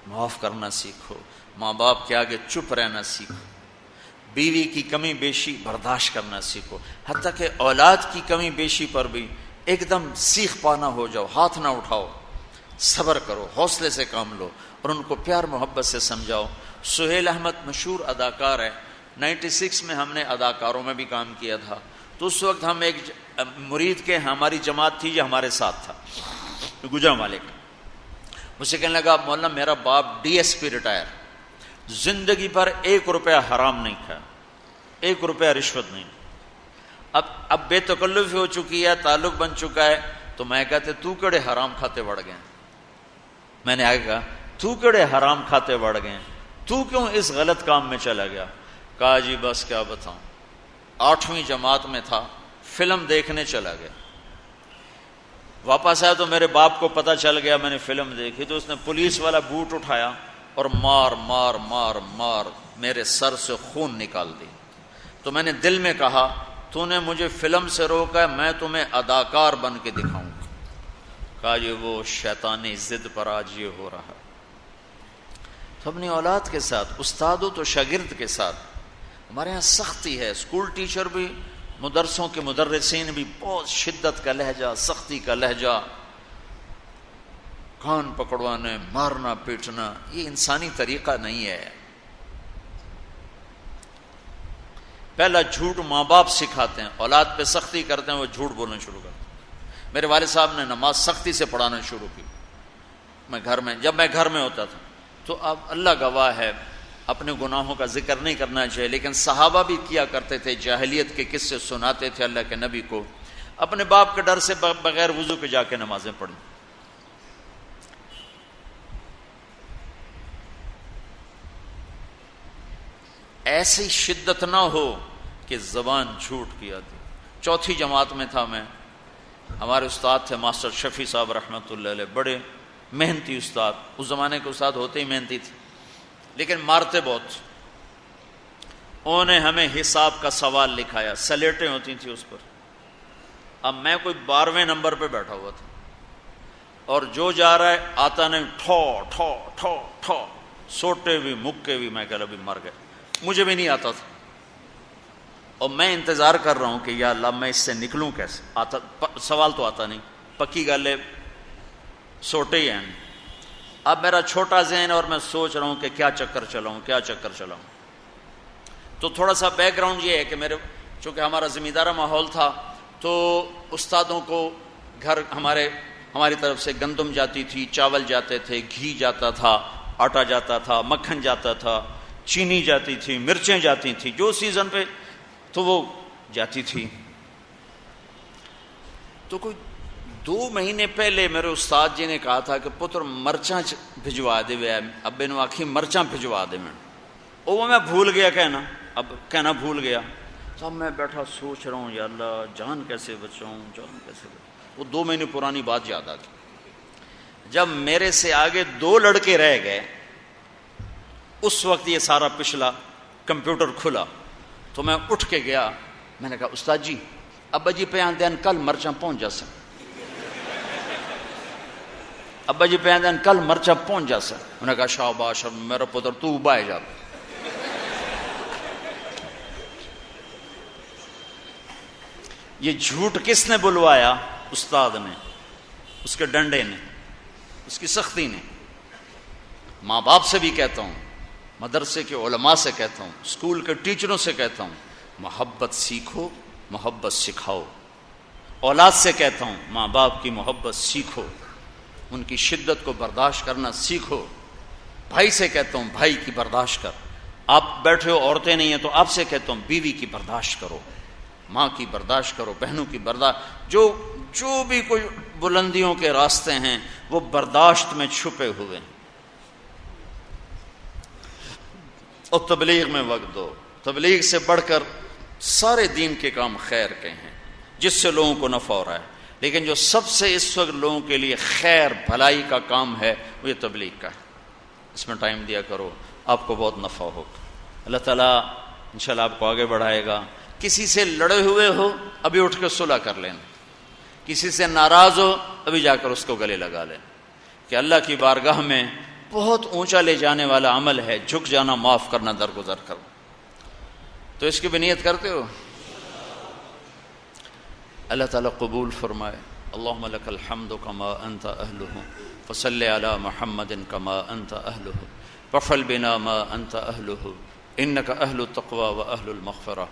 معاف کرنا سیکھو، ماں باپ کے آگے چپ رہنا سیکھو، بیوی کی کمی بیشی برداشت کرنا سیکھو، حتیٰ کہ اولاد کی کمی بیشی پر بھی ایک دم سیخ پانا ہو جاؤ، ہاتھ نہ اٹھاؤ، صبر کرو، حوصلے سے کام لو اور ان کو پیار محبت سے سمجھاؤ. سہیل احمد مشہور اداکار ہے. 96 میں ہم نے اداکاروں میں بھی کام کیا تھا. تو اس وقت ہم ایک مرید کے ہماری جماعت تھی جو ہمارے ساتھ تھا، گجرانوالے کا. مجھ سے کہنے لگا مولانا میرا باپ DSP ریٹائر، زندگی پر 1 روپیہ حرام نہیں کھایا، 1 روپیہ رشوت نہیں. اب بے تکلف ہو چکی ہے، تعلق بن چکا ہے. تو میں کہتے تو کڑے حرام کھاتے بڑھ گئے. میں نے آگے کہا تو کڑے حرام کھاتے بڑھ گئے، تو کیوں اس غلط کام میں چلا گیا؟ کہا جی بس کیا بتاؤں، 8ویں جماعت میں تھا، فلم دیکھنے چلا گیا. واپس آیا تو میرے باپ کو پتہ چل گیا میں نے فلم دیکھی. تو اس نے پولیس والا بوٹ اٹھایا اور مار مار مار مار میرے سر سے خون نکال دی. تو میں نے دل میں کہا تو نے مجھے فلم سے روکا ہے، میں تمہیں اداکار بن کے دکھاؤں گا. کہا جی وہ شیطانی ضد پر آج یہ ہو رہا. تو اپنی اولاد کے ساتھ، استادوں تو شاگرد کے ساتھ ہمارے ہاں سختی ہے. اسکول ٹیچر بھی، مدرسوں کے مدرسین بھی بہت شدت کا لہجہ، سختی کا لہجہ، کان پکڑوانے، مارنا پیٹنا، یہ انسانی طریقہ نہیں ہے. پہلا جھوٹ ماں باپ سکھاتے ہیں، اولاد پہ سختی کرتے ہیں، وہ جھوٹ بولنا شروع کرتے ہیں. میرے والد صاحب نے نماز سختی سے پڑھانا شروع کی. جب میں گھر میں ہوتا تھا تو اب اللہ گواہ ہے اپنے گناہوں کا ذکر نہیں کرنا چاہیے، لیکن صحابہ بھی کیا کرتے تھے، جاہلیت کے قصے سناتے تھے اللہ کے نبی کو، اپنے باپ کے ڈر سے بغیر وضو کے جا کے نمازیں پڑھیں. ایسی شدت نہ ہو کہ زبان جھوٹ کی آتی. 4تھی جماعت میں تھا میں. ہمارے استاد تھے ماسٹر شفیع صاحب رحمۃ اللہ علیہ، بڑے محنتی استاد. اس زمانے کے استاد ہوتے ہی محنتی تھے لیکن مارتے بہت. انہوں نے ہمیں حساب کا سوال لکھایا، سلیٹیں ہوتی تھیں اس پر. اب میں کوئی 12ویں نمبر پہ بیٹھا ہوا تھا اور جو جا رہا ہے آتا نہیں، ٹھو ٹھو ٹھو ٹھو، سوٹے بھی مکے بھی. میں کہا ابھی مر گئے. مجھے بھی نہیں آتا تھا اور میں انتظار کر رہا ہوں کہ یا اللہ میں اس سے نکلوں کیسے. سوال تو آتا نہیں، پکی گل ہے، سوٹے ہی ہیں. اب میرا چھوٹا ذہن اور میں سوچ رہا ہوں کہ کیا چکر چلاؤں. تو تھوڑا سا بیک گراؤنڈ یہ ہے کہ چونکہ ہمارا زمیندارہ ماحول تھا تو استادوں کو گھر ہماری طرف سے گندم جاتی تھی، چاول جاتے تھے، گھی جاتا تھا، آٹا جاتا تھا، مکھن جاتا تھا، چینی جاتی تھی، مرچیں جاتی تھیں، جو سیزن پہ تو وہ جاتی تھی. تو کوئی 2 مہینے پہلے میرے استاد جی نے کہا تھا کہ پتر مرچاں بھجوا دے. ابے نو آکھی مرچاں بھجوا دے. وہ میں بھول گیا کہنا بھول گیا. تو اب میں بیٹھا سوچ رہا ہوں یا اللہ جان کیسے بچاؤں. وہ 2 مہینے پرانی بات یاد آ گئی. جب میرے سے آگے 2 لڑکے رہ گئے اس وقت یہ سارا پچھلا کمپیوٹر کھلا تو میں اٹھ کے گیا. میں نے کہا استاد جی ابا جی پہ آندین کل مرچاں پہنچ جا سن. ابا جی پہ آندین کل مرچاں پہنچ جا سن. انہوں نے کہا شاباش میرا پتر تو بائے جا. یہ جھوٹ کس نے بلوایا؟ استاد نے، اس کے ڈنڈے نے، اس کی سختی نے. ماں باپ سے بھی کہتا ہوں، مدرسے کے علماء سے کہتا ہوں، اسکول کے ٹیچروں سے کہتا ہوں، محبت سیکھو، محبت سکھاؤ. اولاد سے کہتا ہوں ماں باپ کی محبت سیکھو، ان کی شدت کو برداشت کرنا سیکھو. بھائی سے کہتا ہوں بھائی کی برداشت کر. آپ بیٹھے ہو عورتیں نہیں ہیں تو آپ سے کہتا ہوں بیوی کی برداشت کرو، ماں کی برداشت کرو، بہنوں کی برداشت. جو بھی کوئی بلندیوں کے راستے ہیں وہ برداشت میں چھپے ہوئے ہیں۔ اور تبلیغ میں وقت دو۔ تبلیغ سے بڑھ کر سارے دین کے کام خیر کے ہیں جس سے لوگوں کو نفع ہو رہا ہے، لیکن جو سب سے اس وقت لوگوں کے لیے خیر بھلائی کا کام ہے وہ یہ تبلیغ کا ہے۔ اس میں ٹائم دیا کرو، آپ کو بہت نفع ہوگا۔ اللہ تعالیٰ انشاءاللہ آپ کو آگے بڑھائے گا۔ کسی سے لڑے ہوئے ہو ابھی اٹھ کے صلح کر لینا، کسی سے ناراض ہو ابھی جا کر اس کو گلے لگا لینا، کہ اللہ کی بارگاہ میں بہت اونچا لے جانے والا عمل ہے جھک جانا، معاف کرنا، درگزر کرنا۔ تو اس کی بھی نیت کرتے ہو؟ اللہ تعالیٰ قبول فرمائے۔ اللہم لک الحمد کما انت اہلہ فصل علی محمد کما انت اہلہ وفعل بنا ما انت اہلہ انک اہل التقوی و اہل المغفرہ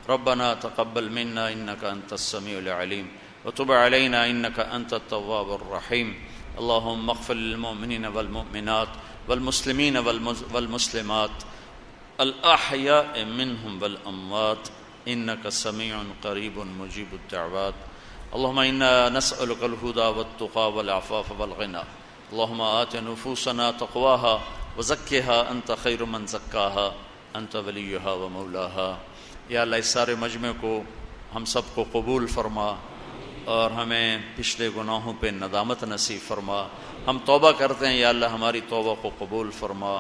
ربنا تقبل منا انک انت السمیع العلیم وتب علینا انک انت التواب الرحیم اللہم اغفر للمؤمنین والمؤمنات والمسلمین والمسلمات الاحیاء منهم والاموات انک سمیع قریب مجیب الدعوات اللہم انا نسألک الہدى والتقى والعفاف والغنى اللہم آت نفوسنا تقواها وزکها انت خیر من زکاها انت ولیہا و مولاہا۔ یا اللہ اس سارے مجمع کو ہم سب کو قبول فرما اور ہمیں پچھلے گناہوں پہ ندامت نصیب فرما۔ ہم توبہ کرتے ہیں یا اللہ ہماری توبہ کو قبول فرما۔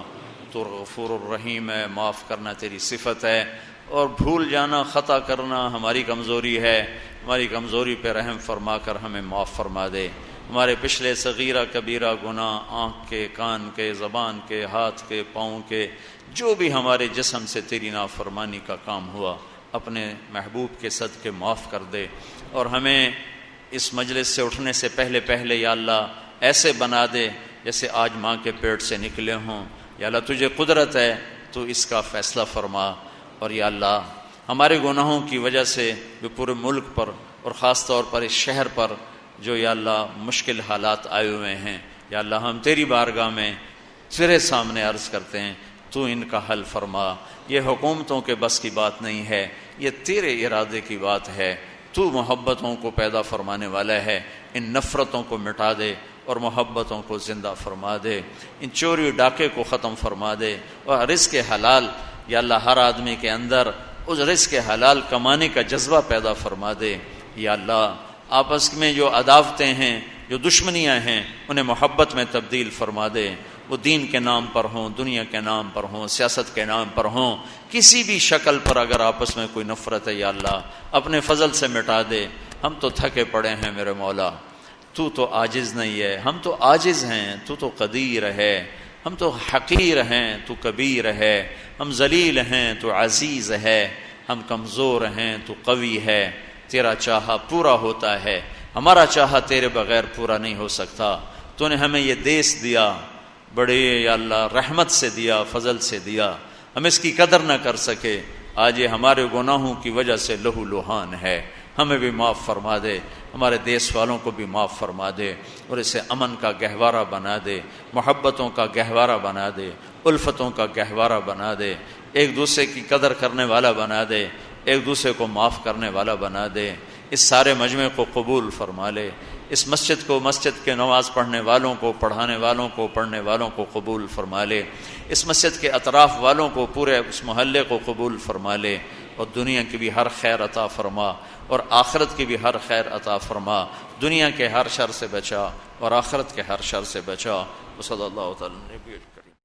تو غفور الرحیم ہے، معاف کرنا تیری صفت ہے، اور بھول جانا، خطا کرنا ہماری کمزوری ہے۔ ہماری کمزوری پہ رحم فرما کر ہمیں معاف فرما دے۔ ہمارے پچھلے صغیرہ کبیرہ گناہ، آنکھ کے، کان کے، زبان کے، ہاتھ کے، پاؤں کے، جو بھی ہمارے جسم سے تیری نافرمانی کا کام ہوا اپنے محبوب کے صدقے معاف کر دے، اور ہمیں اس مجلس سے اٹھنے سے پہلے پہلے یا اللہ ایسے بنا دے جیسے آج ماں کے پیٹ سے نکلے ہوں۔ یا اللہ تجھے قدرت ہے، تو اس کا فیصلہ فرما۔ اور یا اللہ ہمارے گناہوں کی وجہ سے جو پورے ملک پر اور خاص طور پر اس شہر پر جو یا اللہ مشکل حالات آئے ہوئے ہیں، یا اللہ ہم تیری بارگاہ میں تیرے سامنے عرض کرتے ہیں، تو ان کا حل فرما۔ یہ حکومتوں کے بس کی بات نہیں ہے، یہ تیرے ارادے کی بات ہے۔ تو محبتوں کو پیدا فرمانے والا ہے، ان نفرتوں کو مٹا دے اور محبتوں کو زندہ فرما دے، ان چوری ڈاکے کو ختم فرما دے، اور رزق حلال یا اللہ ہر آدمی کے اندر اس رزق حلال کمانے کا جذبہ پیدا فرما دے۔ یا اللہ آپس میں جو عداوتیں ہیں، جو دشمنیاں ہیں، انہیں محبت میں تبدیل فرما دے۔ وہ دین کے نام پر ہوں، دنیا کے نام پر ہوں، سیاست کے نام پر ہوں، کسی بھی شکل پر اگر آپس میں کوئی نفرت ہے یا اللہ اپنے فضل سے مٹا دے۔ ہم تو تھکے پڑے ہیں میرے مولا، تو عاجز نہیں ہے، ہم تو عاجز ہیں، تو قدیر ہے، ہم تو حقیر ہیں، تو کبیر ہے، ہم ذلیل ہیں، تو عزیز ہے، ہم کمزور ہیں، تو قوی ہے۔ تیرا چاہا پورا ہوتا ہے، ہمارا چاہا تیرے بغیر پورا نہیں ہو سکتا۔ تو نے ہمیں یہ دیس دیا، بڑے یا اللہ رحمت سے دیا، فضل سے دیا، ہم اس کی قدر نہ کر سکے۔ آج یہ ہمارے گناہوں کی وجہ سے لہو لہان ہے، ہمیں بھی معاف فرما دے، ہمارے دیس والوں کو بھی معاف فرما دے، اور اسے امن کا گہوارہ بنا دے، محبتوں کا گہوارہ بنا دے، الفتوں کا گہوارہ بنا دے، ایک دوسرے کی قدر کرنے والا بنا دے، ایک دوسرے کو معاف کرنے والا بنا دے۔ اس سارے مجمع کو قبول فرما لے، اس مسجد کو، مسجد کے نماز پڑھنے والوں کو، پڑھانے والوں کو، پڑھنے والوں کو قبول فرما لے، اس مسجد کے اطراف والوں کو، پورے اس محلے کو قبول فرما لے، اور دنیا کی بھی ہر خیر عطا فرما، اور آخرت کی بھی ہر خیر عطا فرما۔ دنیا کے ہر شر سے بچا اور آخرت کے ہر شر سے بچا۔ وصلی اللہ تعالی علیہ وسلم۔